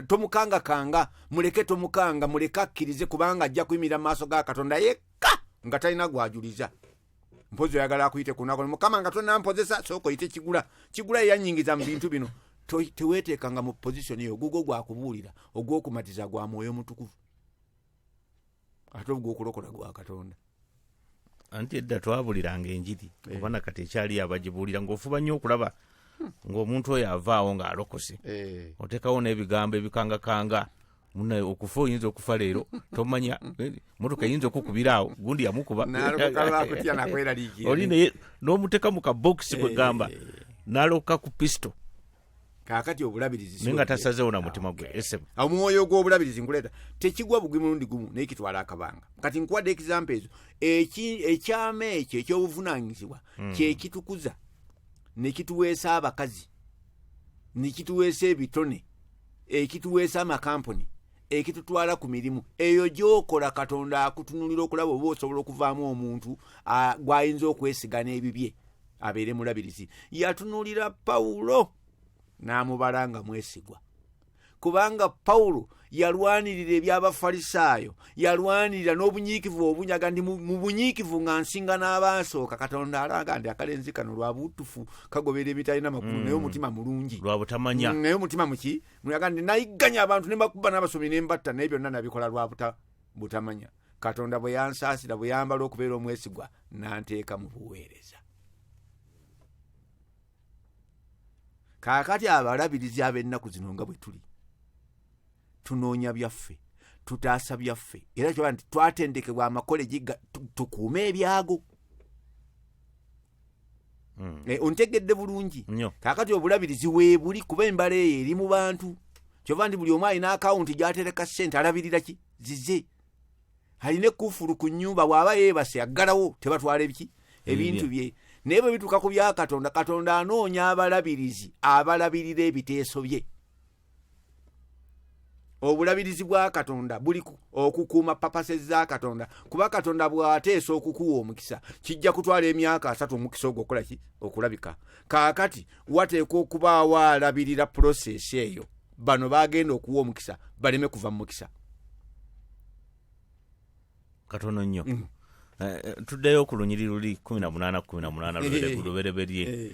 tomukangakanga muleke tomukanga muleke akkirize kubanga ajja kuyimirira mu maaso ga Katonda yekka nga talina gwajuliza mpozi oyagala akuyite kunako mukama nga tonampozesa soko yite kigula yanyingiza mu bintu bino teweteekanga mu position eyo gugo gwakubuulira ogw'okumatiza gwa mwoyo mutukuvu ate ogw'okulokola gwa Katonda. Anti edda twabuliranga enjiri oba nakati ekyali abagibuulira ng'ofuba nnyo okulaba ng'omuntu oyo avaawo ng'alokose oteekawo n'ebigambo ebikangakanga munaye okufa oyinza okufa leero tomanya motoka eyinza okukubiraawo gundi yamukuba oli naye n'omuteeka mu kabokisi kwegamba n'aloka ku pisto kakati obulabirizi naye nga tasazeewo na mutima gwe omwoyo gw'obulabirizi nkuleeta tekigwa bugwi mulundi gumu naye kitwala akabanga. Kati nkuwadde example ezo ekyama ekyo eky'obuvunaanyizibwa kyekitukuza ne kituweesa abakazi ne kituweesa ebitone ekituweesa amakampuni ekitutwala ku mirimu eyo gy'okola Katonda akutunulira okulaba oba osobola okuvaamu omuntu gw'ayinza okwesiga n'ebibye abeere mulabirizi. Yatunulira Pawulo n'amubala nga mwesigwa kubanga Pawulo yalwanirira eby'Abafalisaayo, yalwanirira n'obunyiikivu obunyaga ndi mu bunyiikivu nga nsinga n'abaasooka. Katonda alaga ndi akalenzi kano lwa butufu kagobera ebitalina makulu naye omutima mulungi lwa butamanya naye omutima muki muyaga ndi nayigganya abantu ne bakuba n'abasomi ne mbatta naye byonna nabikola lwa butamanya. Katonda bwe yansaasira bwe yambala okubeera omwesigwa n'anteeka mu buweereza. Kaakati abalabirizi ab'ennaku zino nga bwe tuli tunoonya byaffe tutaasa byaffe era kyoba nti twatendekebwa amakolegi tukuume ebyago. Ontegedde bulungi. Kaakati obulabirizi weebuli kuba embala eyo eri mu bantu kyoba nti buli omu alina akawunti gy'atereka ssente alabirira ki zize alina ekufulu ku nnyumba bw'aba yeebase aggalawo tebatwala ebintu bye. Naye bwe bituuka ku bya Katonda, Katonda anoonya abalabirizi abalabirira ebiteeso bye. Obulabirizi bwa Katonda buli okukuuma papase za Katonda kuba Katonda bw'ateesa okukuwa omukisa kijja kutwala emyaka 3 omukisa ogwo okola ki okulabika. Kaakati wateekwa okubaawo alabirira process eyo bano bagenda okuwa omukisa baleme kuva mu mukisa. Katono nnyo. Tuddeyo ku lunyiri luli 18 lubereberye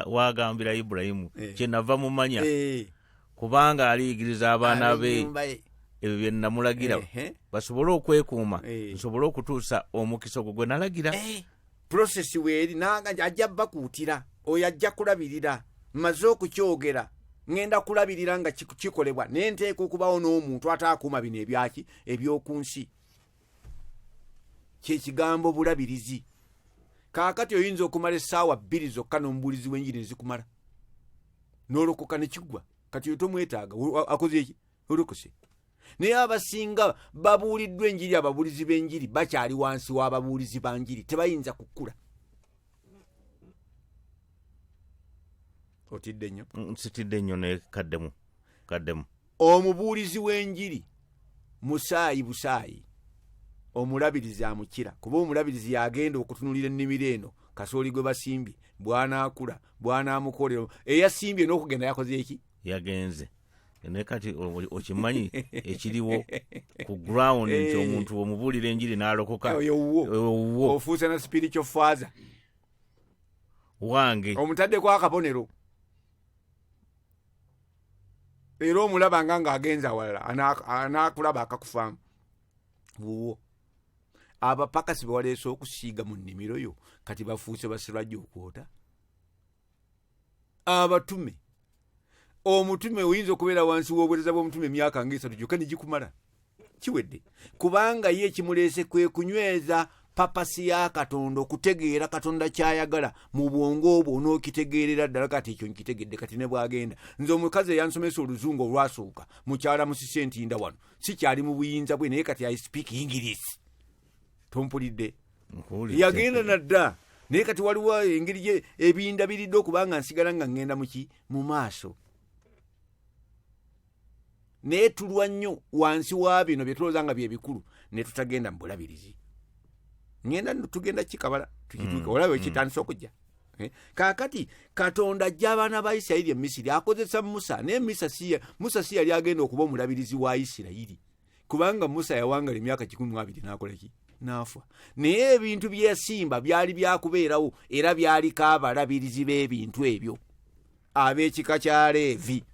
wagambira Ibulayimu kyenava mumanya kubanga aliyigiriza abaana be ebyo bye namulagira basobole okwekuuma nsobole okutuusa omukisa ogwo gwe nalagira. Process weeri nanga ajja bakuutira oyo ajja kulabirira maze okukyogera ngenda kulabirira nga kikolebwa nenteeka okubawo n'omuntu ataakuuma bino ebyaki ebyokunsi. Kyekigambo bulabirizi. Kaakati oyinza okumala essaawa 2 zokka n'omubuulizi w'enjiri zikumala n'olokoka ne kiggwa kati otomwetaaga akoze eki olokose. Naye abasinga babuuliddwa enjiri ababuulizi b'enjiri bakyali wansi w'ababuulizi ba njiri tebayinza kukula. Otidde nnyo? Nsitidde nnyo ne kaddemu. Omubuulizi w'enjiri musaayi busaayi omulabirizi amukira kuba omulabirizi yagenda okutunulira ennimiro eno kasooli gwe basimbye bw'anaakula bw'anaamukolera eyasimbye n'okugenda yakoze eki yagenze. Naye kati okimanyi ekiriwo ku ground nti omuntu omubuulira enjiri n'alokoka oyo ofuuse na spiritual father wange omutaddeko akabonero era omulabanga ng'agenza awalala anaakulaba akakufaamu buwo. Abapakasi bawaleese okusiiga mu nnimiro yo kati bafuuse basirwajja okwota. Abatume omutume oyinza okubeera wansi w'obuweereza bw'omutume emyaka nga 3 gyokka ne gikumala kiwedde kubanga ye kimuleese kwe kunyweza papasi ya Katonda okutegeera Katonda kyayagala mu bwongo obwo n'okitegeerera ddala kati ekyo nkitegedde kati ne bwagenda. Nze omukazi eyansomesa oluzungu olwasooka mukyala Musisi Ntinda wano sikyali mu buyinza bwe naye kati I speak English. Tompulidde yagenda nadda naye kati waliwo engeri ebindabiridde okubanga nsigala nga ngenda mu maaso. Naye tulwa nnyo wansi wa bino bye tulowooza nga bye bikulu ne tutagenda mu bulabirizi. Tugenda kikabala tukituuka olaba ekitandisa okujja. Kaakati Katonda ajja abaana ba Isirayiri e Misiri akozesa Musa naye Musa si yali agenda okuba omulabirizi wa Isirayiri kubanga Musa yawangala emyaka 12 n'akola ki n'afa. Naye ebintu byesimba byali byakubeerawo era byaliko abalabirizi b'ebintu ebyo ab'ekika kya Leevi.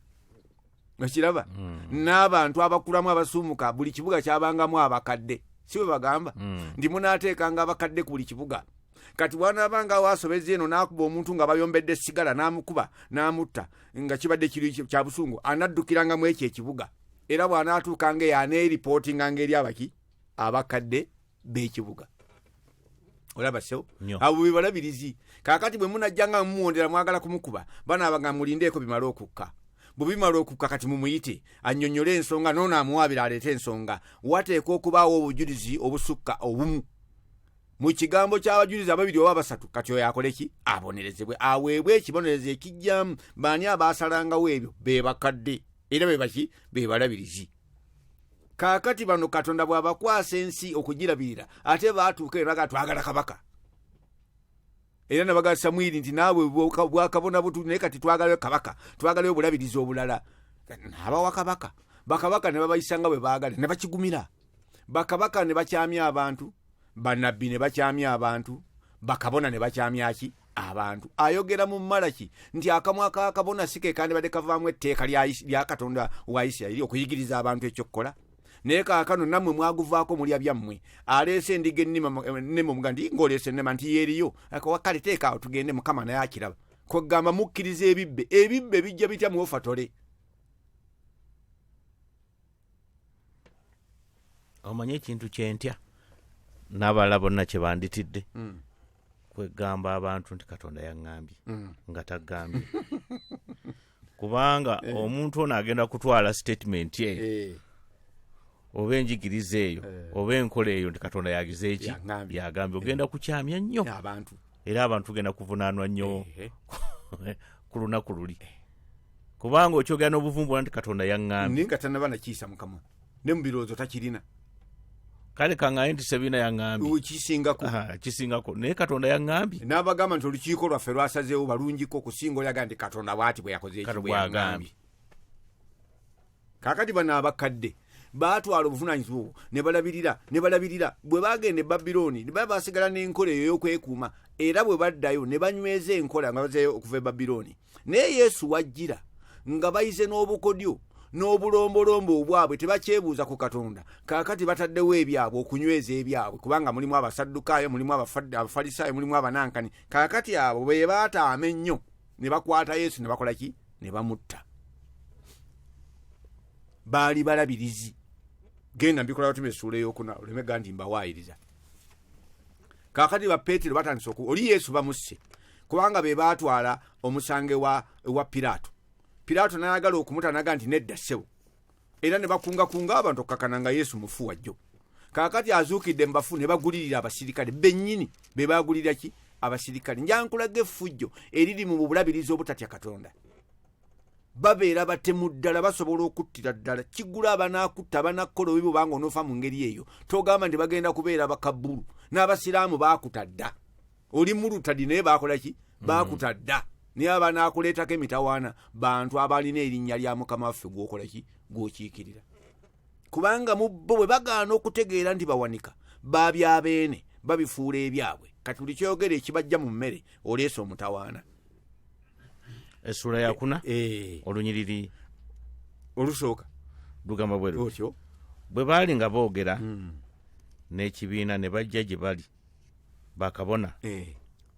Okiraba? N'abantu abakulamu abasumuka, buli kibuga kyabangamu abakadde. Si bwe bagamba ndi munaateekanga abakadde ku buli kibuga. Kati bw'anaabanga waasobezza eno n'akuba omuntu nga bayombedde sigala n'amukuba n'amutta nga kibadde kiri kya busungu, anaddukiranga mu ekyo ekibuga. Era bw'anaatuukanga eyo aneeripootinga ng'eri abaki abakadde b'ekibuga. Olaba sewo abo be balabirizi. Kaakati bwe munajjanga mumuwondera mwagala kumukuba, banaabanga mulindeeko bimala okukka. Bwe bimala okukka kati mumuyite annyonnyole ensonga, noono amuwaabira aleete ensonga. Wateekwa okubaawo obujulizi obusukka obumu mu kigambo ky'abajulizi ababiri oba basatu. Kati oyo akole ki? Abonerezebwe, aweebwe ekibonerezo ekijjamu. Baani abaasalangawo ebyo? Be bakadde era be baki? Be balabirizi. Kaakati bano Katonda bw'abakwasa ensi okugirabirira, ate baatuuka era baga twagala kabaka. Era nabaga Samwiri nti naawe bwakabona butu, naye kati twagalayo kabaka, twagalayo obulabirizi obulala. Abawa kabaka, bakabaka ne babayisanga bwe baagala ne bakigumira. Bakabaka ne bakyamya abantu, bannabbi ne bakyamya abantu, bakabona ne bakyamya ki? Abantu. Ayogera mu Malaki nti akamwa kakabona si ke kandibadde kavaamu etteeka lya Katonda wa Isirayiri okuyigiriza abantu ekyokukola. Naye kaakano nammwe mwaguvaako mulya byammwe. Aleese endiga ennema muga ndi ng'oleese ennema nti yeeriyo. Kale teeka awo tugende, Mukama naye akiraba. Kwegamba mukkiriza ebibbe. Ebibbe bijja bitya mu ofatole? Omanye ekintu kyentya n'abalala bonna kye banditidde. Kwegamba abantu nti Katonda yaŋŋambye nga taggambye. Kubanga omuntu ono agenda kutwala statement ye oba enjigiriza eyo oba enkola eyo nti Katonda yagize eki yagambye, ogenda kukyamya nnyo era abantu genda kuvunaanwa nnyo ku lunaku luli. Kubanga okyogera n'obuvumbula nti Katonda yaŋŋambye nga tannaba nakiisa Mukama ne mu birowoozo takirina. Kale kaŋŋaye nti Sabina yaŋŋambye kisingako, naye Katonda yaŋŋambye. N'abagamba nti olukiiko lwaffe lwasazeewo balungiko okusinga olyaga nti Katonda bw'ati bwe yakoze eki bwe yaŋŋambye. Kaakati bano abakadde baatwala obuvunaanyizibwa ne balabirira. Bwe bagenda e Babilooni ne baba basigala n'enkola eyo y'okwekuuma, era bwe baddayo ne banyweza enkola nga bazeeyo okuva e Babilooni. Naye Yesu wajjira nga bayize n'obukodyo n'obulombolombo obwabwe, tebakyebuuza ku Katonda. Kaakati bataddewo ebyabwe okunyweza ebyabwe, kubanga mulimu Abasaddukaayo, mulimu Abafalisaayo, mulimu Abanankani. Kaakati abo be baataama ennyo ne bakwata Yesu ne bakola ki? Ne bamutta. Baali balabirizi. Genda mbikola Batume essuula ey'okuna oleme ga nti mbawaayiriza. Kaakati ba Peetero batandise oli Yesu bamusse, kubanga be baatwala omusange wa Piraato. Piraato n'ayagala okumuta naga nti nedda ssebo. Era ne bakungakunga abantu okukakana nga Yesu mufu wajjo. Kaakati azuukidde mu bafu ne bagulirira abasirikale bennyini. Be baagulira ki? Abasirikale. Njankulaga effujjo eriri mu bulabirizi obutatya Katonda. Babeera batemu ddala, basobola okuttira ddala. Kiggula abanaakutta abanakola obubi bwanga onoofa mu ngeri eyo. Togamba nti bagenda kubeera bakabbulu. N'Abasiraamu baakuta dda. Oli mulutadi naye baakola ki? Baakuta dda. Naye abanaakuleetako emitawaana bantu abalina erinnya lya Mukama waffe gw'okola ki? Gw'okiikirira. Kubanga mu bo bwe bagaana okutegeera nti bawanika, babyabeene babifuula ebyabwe. Kati buli kyogera ekibajja mu mmere oleese omutawaana. Essula yakuna olunyiriri olusooka lugamba bwe lutyo. Bwe baali nga boogera n'ekibiina ne bajja gye bali bakabona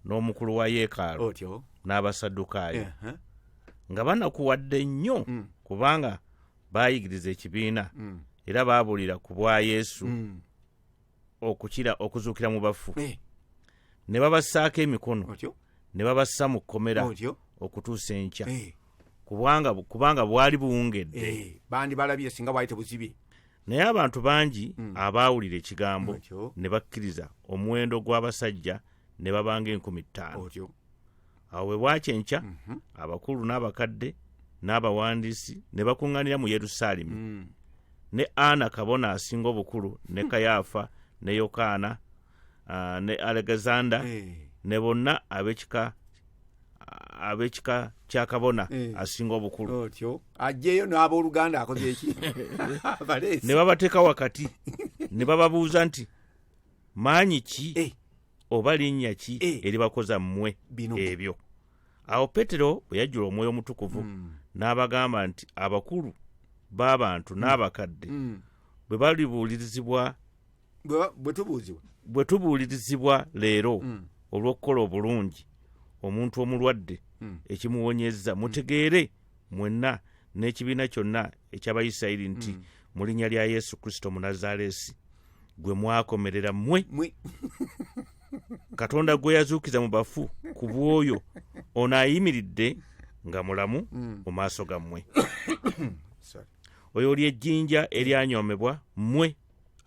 n'omukulu wa yeekaalu n'Abasaddukaayo nga banakuwadde nnyo kubanga baayigiriza ekibiina era baabuulira ku bwa Yesu okuzuukira mu bafu. Ne babassaako emikono ne babassa mu kkomera okutuusa enkya kubanga bwali buwungedde. Bandi balabye singa bwali tebuzibye. Naye abantu bangi abaawulira ekigambo ne bakkiriza, omuwendo gw'abasajja ne babanga 50,000. Awo bwe bwakyenkya abakulu n'abakadde n'abawandiisi ne bakuŋŋaanira mu Yerusaalemi. Ne Ana kabona asinga obukulu, ne Kayaafa, ne Yokaana, ne Alegezanda, ne bonna ab'ekika kya kabona asinga obukulu. Ajjeeyo n'abooluganda akoze eki? Ne babateeka wakati ne bababuuza nti, maanyi ki oba linnya ki eribakoza mmwe ebyo. Awo Petero bwe yajjula Omwoyo Omutukuvu n'abagamba nti abakulu b'abantu n'abakadde bwe balibuulirizibwa bwe tubuulirizibwa leero olw'okukola obulungi omuntu omulwadde ekimuwonyezza, mutegeere mwenna n'ekibiina kyonna eky'Abayisirayiri nti mu linnya lya Yesu Kristo Munazaalesi gwe mwakomerera mmwe Katonda gwe yazuukiza mu bafu ku bw'oyo ono ayimiridde nga mulamu mu maaso gammwe. Oyo ly'ejjinja eryanyoomebwa mmwe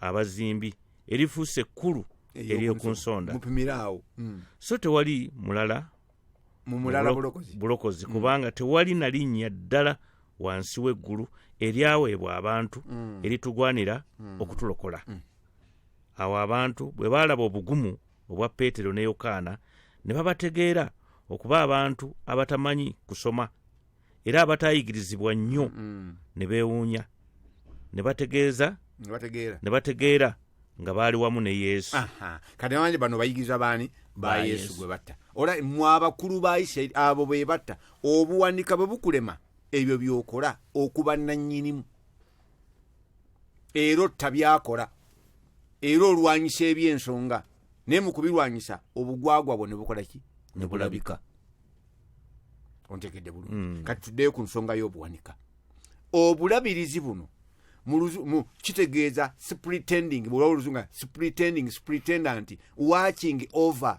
abazimbi erifuuse ekkulu ery'oku nsonda. So tewali mulala bulokozi kubanga tewali na linnya ddala wansi w'eggulu eryaweebwa abantu eritugwanira okutulokola. Awo abantu bwe baalaba obugumu obwa Peetero ne Yokaana ne babategeera okuba abantu abatamanyi kusoma era abataayigirizibwa nnyo, ne beewuunya ne bategeera nga baali wamu ne Yesu. Kati abanje bano bayigiriza baani ba Yesu gwe batta. Ola mwa abakulu ba Isirayiri abo be batta, obuwanika bwe bukulema ebyo byokola okuba nannyinimu era tabyakola era olwanyisa eby'ensonga naye mu kubirwanyisa obugwagwa bwo ne bukola ki? Ne bulabika. Ontekedde bulungi. Kati tuddeyo ku nsonga y'obuwanika. Obulabirizi buno kitegeeza pretending, bulawuluzunga pretendant, watching over.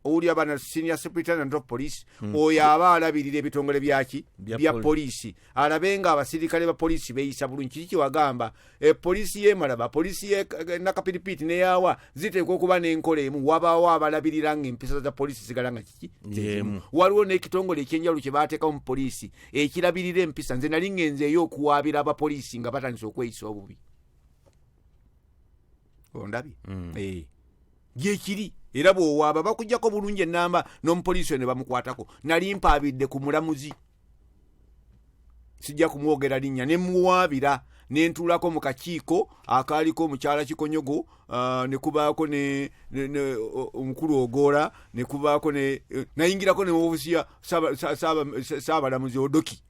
Owuli abana senior superintendent of police oyo aba alabirira ebitongole byaki bya polisi, alabenga abasirikale ba polisi beeyisa bulungi. Kiki wagamba polisi y'emalaba, polisi ye nakapiripiti neyawa ziteekwa okuba n'enkola emu, wabaawo abalabirira ng'empisa za polisi zigalanga kiki zeemu. Waliwo n'ekitongole ekyenjawulo kye baateekawo mu polisi ekirabirira empisa. Nze nali ngenzeeyo okuwaabira abapolisi nga batandise okweyisa obubi. Ondabye gyekiri. Era bw'owaaba bakuggyako bulungi ennamba n'omupoliisi ne bamukwatako. Nali mpaabidde ku mulamuzi, sijja kumwogera linnya, ne muwaabira ne ntuulako mu kakiiko akaaliko omukyala Kikonyogo, ne kubaako ne omukulu Ogoola, ne kubaako nayingirako ne woofiisi ya Saabalamuzi Odoki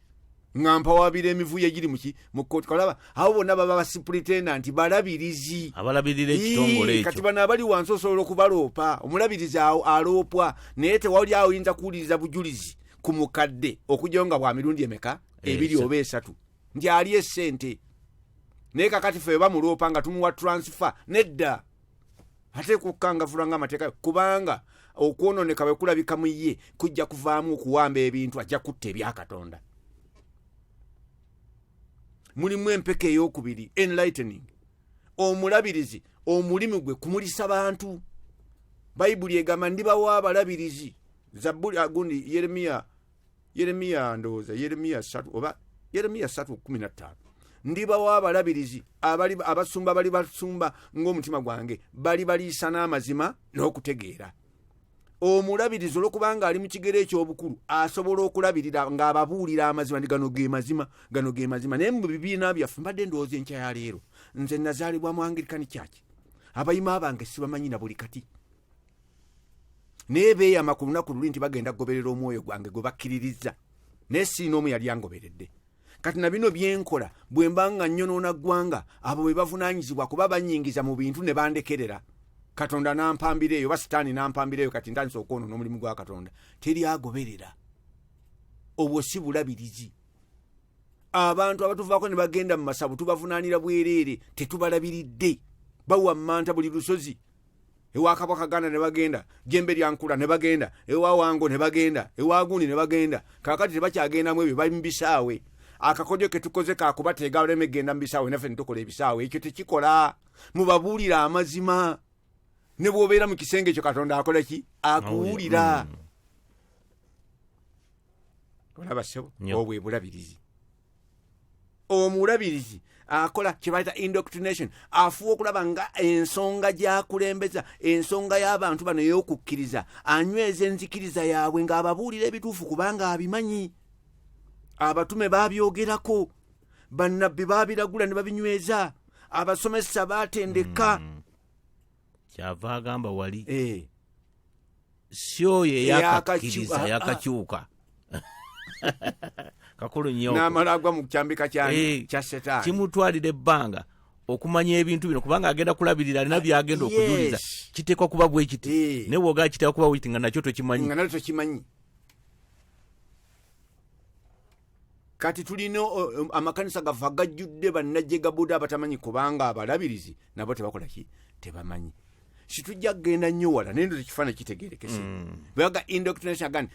nga mpawaabira emivuyo egiri mu kkooti. Kalaba abo bonna baba basupritendant balabirizi abalabirira ekitongole ekyo. Kati bano abali wansi osobola okubaloopa. Omulabirizi aloopwa naye tewali awo oyinza kuwuliriza bujulizi ku mukadde okujyayo nga bwa mirundi emeka? 2 oba 3 nti ali essente. Naye kakati ffe bamuloopa nga tumuwa transfer. Nedda, ate kukangavula ng'amateeka, kubanga okwononeka bwe kulabika mu ye kujja kuvaamu okuwamba ebintu, ajja kutta ebya Katonda. Mulimu empeka ey'okubiri, enlightening. Omulabirizi omulimi gwe kumulisa bantu. Bayibuli egamba ndibawa abalabirizi. Zabbuli agundi Yeremiya ndowooza Yeremiya 3 oba Yeremiya 3:15. Ndibawa abalabirizi abasumba bali basumba ng'omutima gwange, bali baliisa n'amazima n'okutegeera. Omulabirizi olwokubanga ali mu kigero eky'obukulu asobola okulabirira ng'ababuulira amazima ndi gano ge mazima. Naye mu bibiina byaffe mbadde ndowooza enkya ya leero, nze nazaalibwa mu Anglican Church, abayima bange sibamanyi na buli kati, naye beeyama ku lunaku luli nti bagenda kugoberera omwoyo gwange gwe bakkiririza, naye siina omu yali angoberedde. Kati na bino byenkola bwe mbanga nnyonoona ggwanga, abo bwe bavunaanyizibwa kuba banyingiza mu bintu ne bandekerera. Katonda nampambireeyo, basitaani nampambireeyo, kati ntandise okwonoona omulimu gwa Katonda. Teri agoberera. Obwo si bulabirizi. Abantu abatuvaako ne bagenda mu masabu tubavunaanira bwereere, tetubalabiridde. Bawa mmanta buli lusozi. Ewa Kabaka Ganda ne bagenda, Jembe lya Nkula ne bagenda, ewa Wango ne bagenda, ewa Gundi ne bagenda. Kaakati tebakyagendamu ebyo, bali mu bisaawe. Akakodyo ke tukoze kakubateega oleme genda mu bisaawe, naffe ne tukola ebisaawe. Ekyo tekikola. Mubabuulira amazima. Ne bw'obeera mu kisenge ekyo Katonda akola ki? Akuwulira. Olaba ssebo? Obwe bulabirizi. Omulabirizi akola kye bayita indoctrination, afuwa okulaba nga ensonga gy'akulembeza, ensonga y'abantu bano ey'okukkiriza, anyweza enzikiriza yaabwe ng'ababuulira ebituufu kubanga abimanyi. Abatume baabyogerako, bannabbi baabiragula ne babinyweza, abasomesa baatendeka. kyava agamba wali si oyo eyakakkiriza yakakyuka kakulu nnyo n'amala agwa mu kyambika kya setaani kimutwalira ebbanga okumanya ebintu bino kubanga agenda kulabirira alina byagenda okujuliza kiteekwa kuba bwe kiti naye wogaa kiteekwa kuba bwe kiti nga nakyo tokimanyi kati tulina amakanisa gaffe gajjudde bannajjega buda abatamanyi kubanga abalabirizi nabo tebakolaki tebamanyi situjja kgenda nnyo wala naye ndo tekifaananyi kitegeerekese bwebaga indoctrination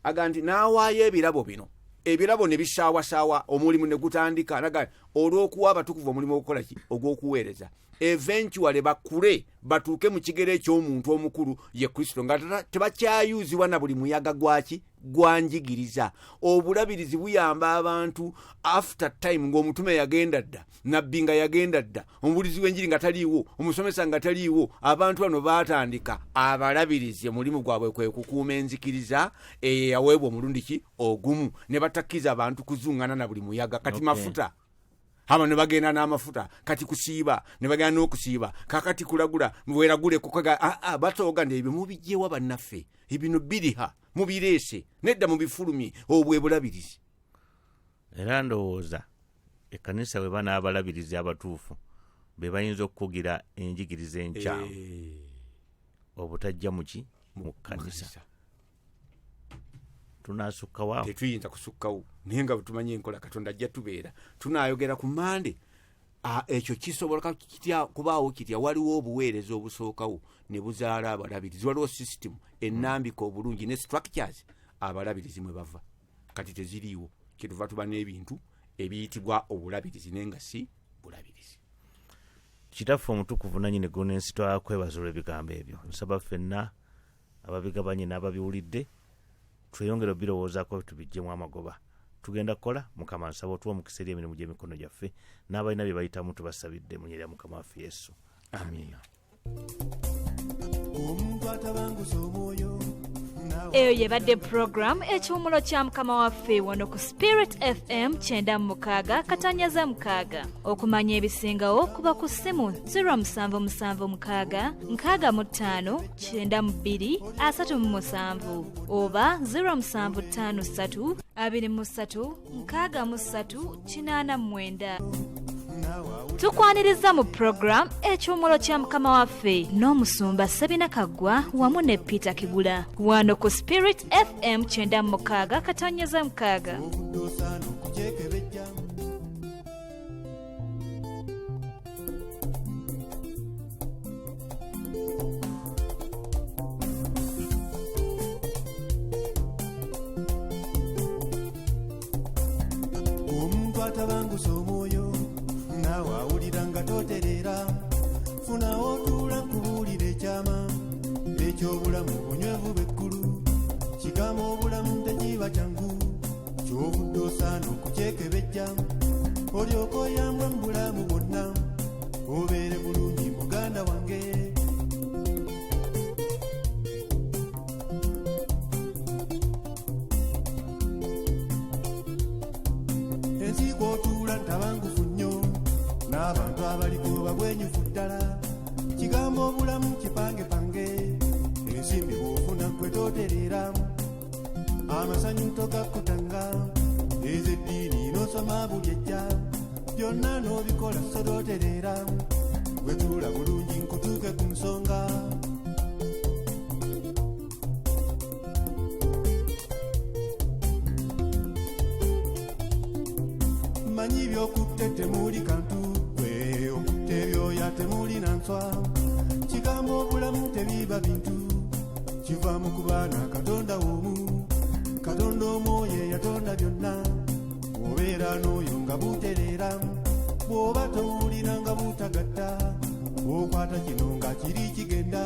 aga nti naawaayo ebirabo bino ebirabo ne bisaawasaawa omulimu ne gutandika naga olw'okuwa abatukuvu omulimu ogukolaki ogw'okuweereza eventually bakule batuuke mu kigero eky'omuntu omukulu ye kristo nga tebakyayuuzibwa na buli muyaga gwaki gwanjigiriza obulabirizi buyamba abantu after time ng'omutume yagenda dda nabbi nga yagenda dda omubulizi w'enjiri nga taliiwo omusomesa nga taliiwo abantu bano baatandika abalabirizi omulimu gwabwe kwe kukuuma enzikiriza eyaweebwa omulundi ki ogumu ne batakkiriza abantu kuzuŋŋana na buli muyaga kati mafuta hama ne bagenda n'amafuta kati kusiiba ne bagenda n'okusiiba kakati kulagula weragule kukaga batooga nebyo mubijjewa bannaffe ebino biriha mubireese nedda mubifulumye obwe bulabirizi era ndowooza ekkanisa bwe bana abalabirizi abatuufu be bayinza okukugira enjigiriza enkyamu obutajja muki mu kkanisa tunasukkawo tetuyinza kusukkawo naye nga bwetumanye enkola katonda ajja tubeera tunayogera ku mande ekyo kisobola kitya kubaawo kitya waliwo obuweereza obusookawo ne buzaala abalabirizi waliwo system ennambika obulungi ne structures abalabirizi mwe bava kati teziriiwo kyetuva tuba n'ebintu ebiyitibwa obulabirizi naye nga si bulabirizi kitaffe omutukuvu nannyini gonensi twakwebaza olw'ebigambo ebyo nsaba ffenna ababigabanye n'ababiwulidde tweyongere obirowoozaako tubijjemu amagoba tugenda kukola mukama nsaba otuwa omukisa eri emirimu gy'emikono gyaffe n'abalina bye bayitamu tubasabidde mu nnyeri ya mukama waffe yesu amiina. eyo yebadde puroguramu ekyomolo kya mukama waffe wano ku Spirit FM 96 katanyaza 6 okumanya ebisingawo kuba ku ssimu 0776 65 92 37 oba 0753 23 63 89. tukwaniriza mu puroguramu ekyomolo kya mukama waffe n'omusumba Sabina Kaggwa wamu ne Peter Kigula wano ku Spirit FM 96 katanyaza 6. omuntu atabangusa omwoyo nawe awulira nga toterera funa otuula nkubuulira ekyama ekyobulamu bunywevu bw'eggulu kigamba obulamu tekiba kyangu kyobudde osaana okukyekebejja olyoka oyambwe mu bulamu bwonna obeere bulungi muganda wange. ensi kw'otuula ntabangufu nnyo n'abantu abaliko babwenyufu ddala kigamba obulamu kipangepange ensimbi bw'ofuna kwe tooterera amasanyu togakkutanga ez'eddiini n'osoma buli ejja byonna n'obikola so tooterera bwetuula bulungi nkutuuke ku nsonga. manyi by'okutte temuli kantu gwe okutte ebyoya temuli na nswa kigamba obulamu tebiba bintu kiva mu kubaana katonda omu katonda omwoyo eyatonda byonna obeera n'oyo nga butereera bw'oba towulira nga butagatta okwata kino nga kiri kigenda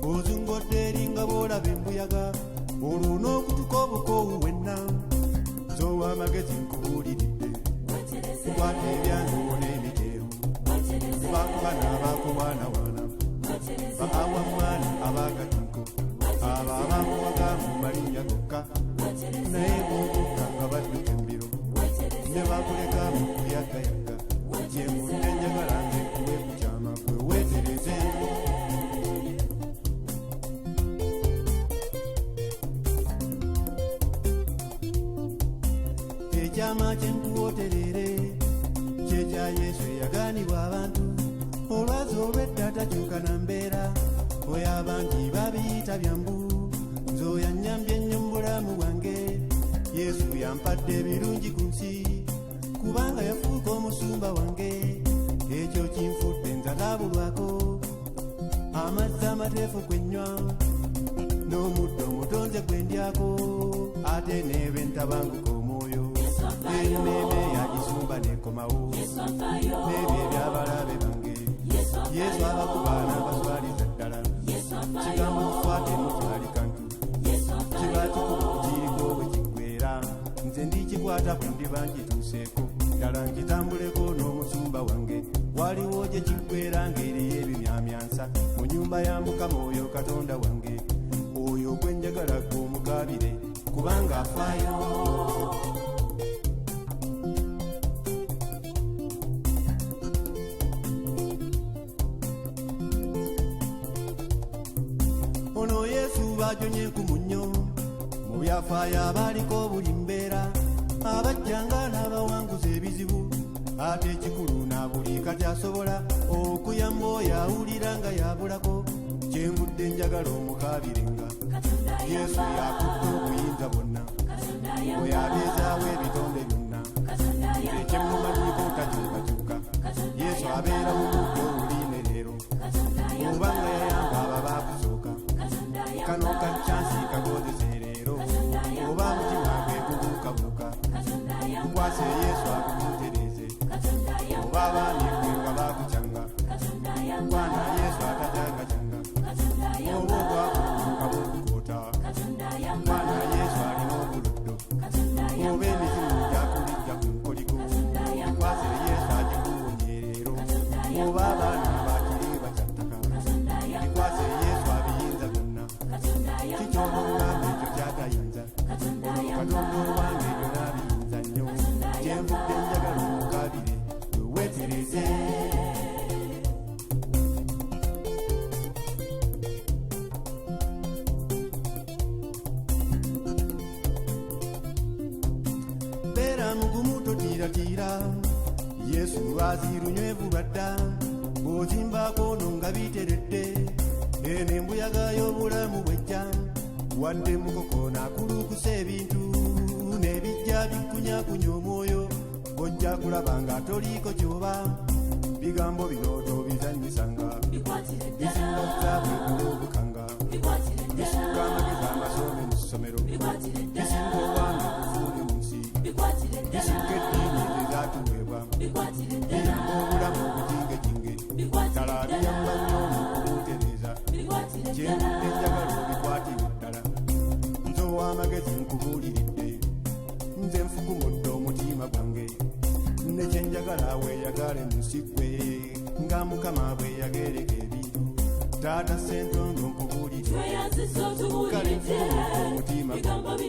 ozungodde eri nga bw'olaba embuyaga olwo n'okutuka obukoowu wenna zowa amagezi nkubuuliridde kukwata ebyangu n'emiteeru bakubana abakuwaanawaana baawa mwana abagatunko abo abamuwaga mu malinnya gokka naye bw'okukka nga badduka embiro ne bakuleka mu kuyaggayaga gye mudde njagala nze kuwe ku kyama gwe weetereze ekyama kyenkuwoterere kyekya yesu eyaganibwa abantu olwazi olw'edda takyuka na mbeera oyo abangi babiyita byambu nze oyo annyambye ennyo mu bulamu bwange yesu yampadde ebirungi ku nsi kubanga yafuuka omusumba wange ekyo kinfudde nzalabulwako amazzi amateefu kwennywa n'omuddo omutonze gwe ndyako ate neebe ntabanguka omwoyo emmeeme yagisumba nekomawo n'ebyo ebyabalabe bange yesu abakubaana abaswaliza ddala kigambo mukwate mukyali kantu kiba kikuba okukiriko bwe kiggweera nze ndikikwata ku ndiba nkituuseeko ddala nkitambuleko n'omusumba wange waliwo gye kiggweera ng'eriyo ebimyamyansa mu nnyumba ya mukama oyo katonda wange oyo gwe njagala gwe omugabire kubanga afaayo ono yesu bajonye ku munnyo mu byafaayo abaaliko buli mbeera abajjanga n'abawanguza ebizibu ate ekikulu na buli kati asobola okuyamba oyo awulira nga yabulako kyenvudde njagala omukaabirenga yesu yakutte obuyinza bwonna oyo abeezaawo ebitonde byonna ekyemumanyiiko takyukakyuka yesu abeera mu muddo obuliime leero obanga yayamba ababaakusooka kano kacyansi kagozese leero oba mutima gwe gubuukabuuka gukwase yesu akukutereze oba abaani gwe nga baakucyanga kwana yesu atacyangacanga oba obwakubuuka bwokukoota kwana yesu alina obuluddo oba emizimu gyakulijja ku nkoliko gukwase yesu agikuwonye leero oba abaana bakiri bakyattaka gikwase yesu abiyinza byonna kikyonongambe ekyo kyatayinza ono katonda owange ebyo n'abiyinza nnyo kyenvudde njagala omukabire wewetereze beera mugumu totiiratiira yesu lwazi lunywevu lwadda bw'ozimbako no nga biteredde eno embuyaga y'obulamu bwejja wadde mukoko n'akulukusa ebintu n'ebijja bikunyakunya omwoyo gojja kulaba nga toliiko kyoba bigambo bino tobizannyisanga bisinga kuzaabwekula obukanga bisinga amagezi amasome mu ssomero bisinga obwange obufuuli mu nsi bisinga eddiini ezatuweebwa biyamba obulamu obujingejinge ddala biyamba nnyo mu kubuutereza kyenvudde njagala obikwatire ddala nze ow'amagezi nkubuuliridde nze nfukumudde omutima gwange nekyenjagala weeyagale mu nsi gwe nga mukama bweyagereka ebintu taata sentondo nkubuulire kale nfukumudde omutima gwange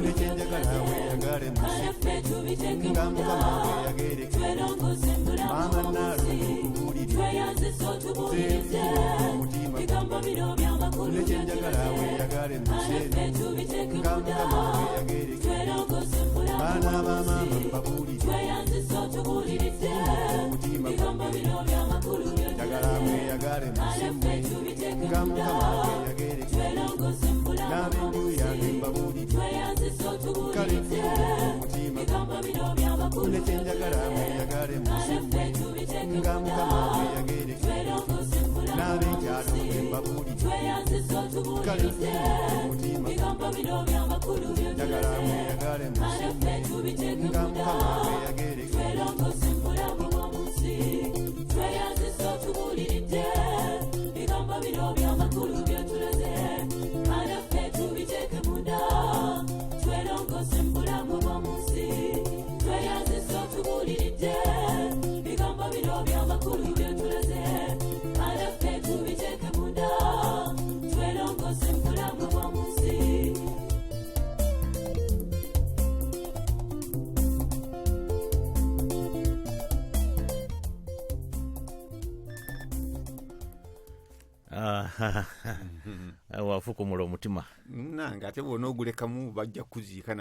nekyenjagala weeyagale mu nsi gwe nga mukama bweyagereka ebintu maama naalo nkubuulire nze nfukumudde omutima gwange nekyenjagala weeyagale mu nsi eno nga mukama bweyagereka ebintu baana bamaama mbabuulire omutima gwange njagala mweyagale musimmwe nga mukama bweyagereka n'ab'enju yange mbabuulire kale omutima gwange nekyenjagala mweyagale musimmwe nga mukama bweyagereka n'ab'enkyalo nge mbabuulire kale omutima gwange njagala mweyagale musimmwe nga mukama bweyagereka wafukumula omutima nange ate bw'onoogulekamu bajja kuziika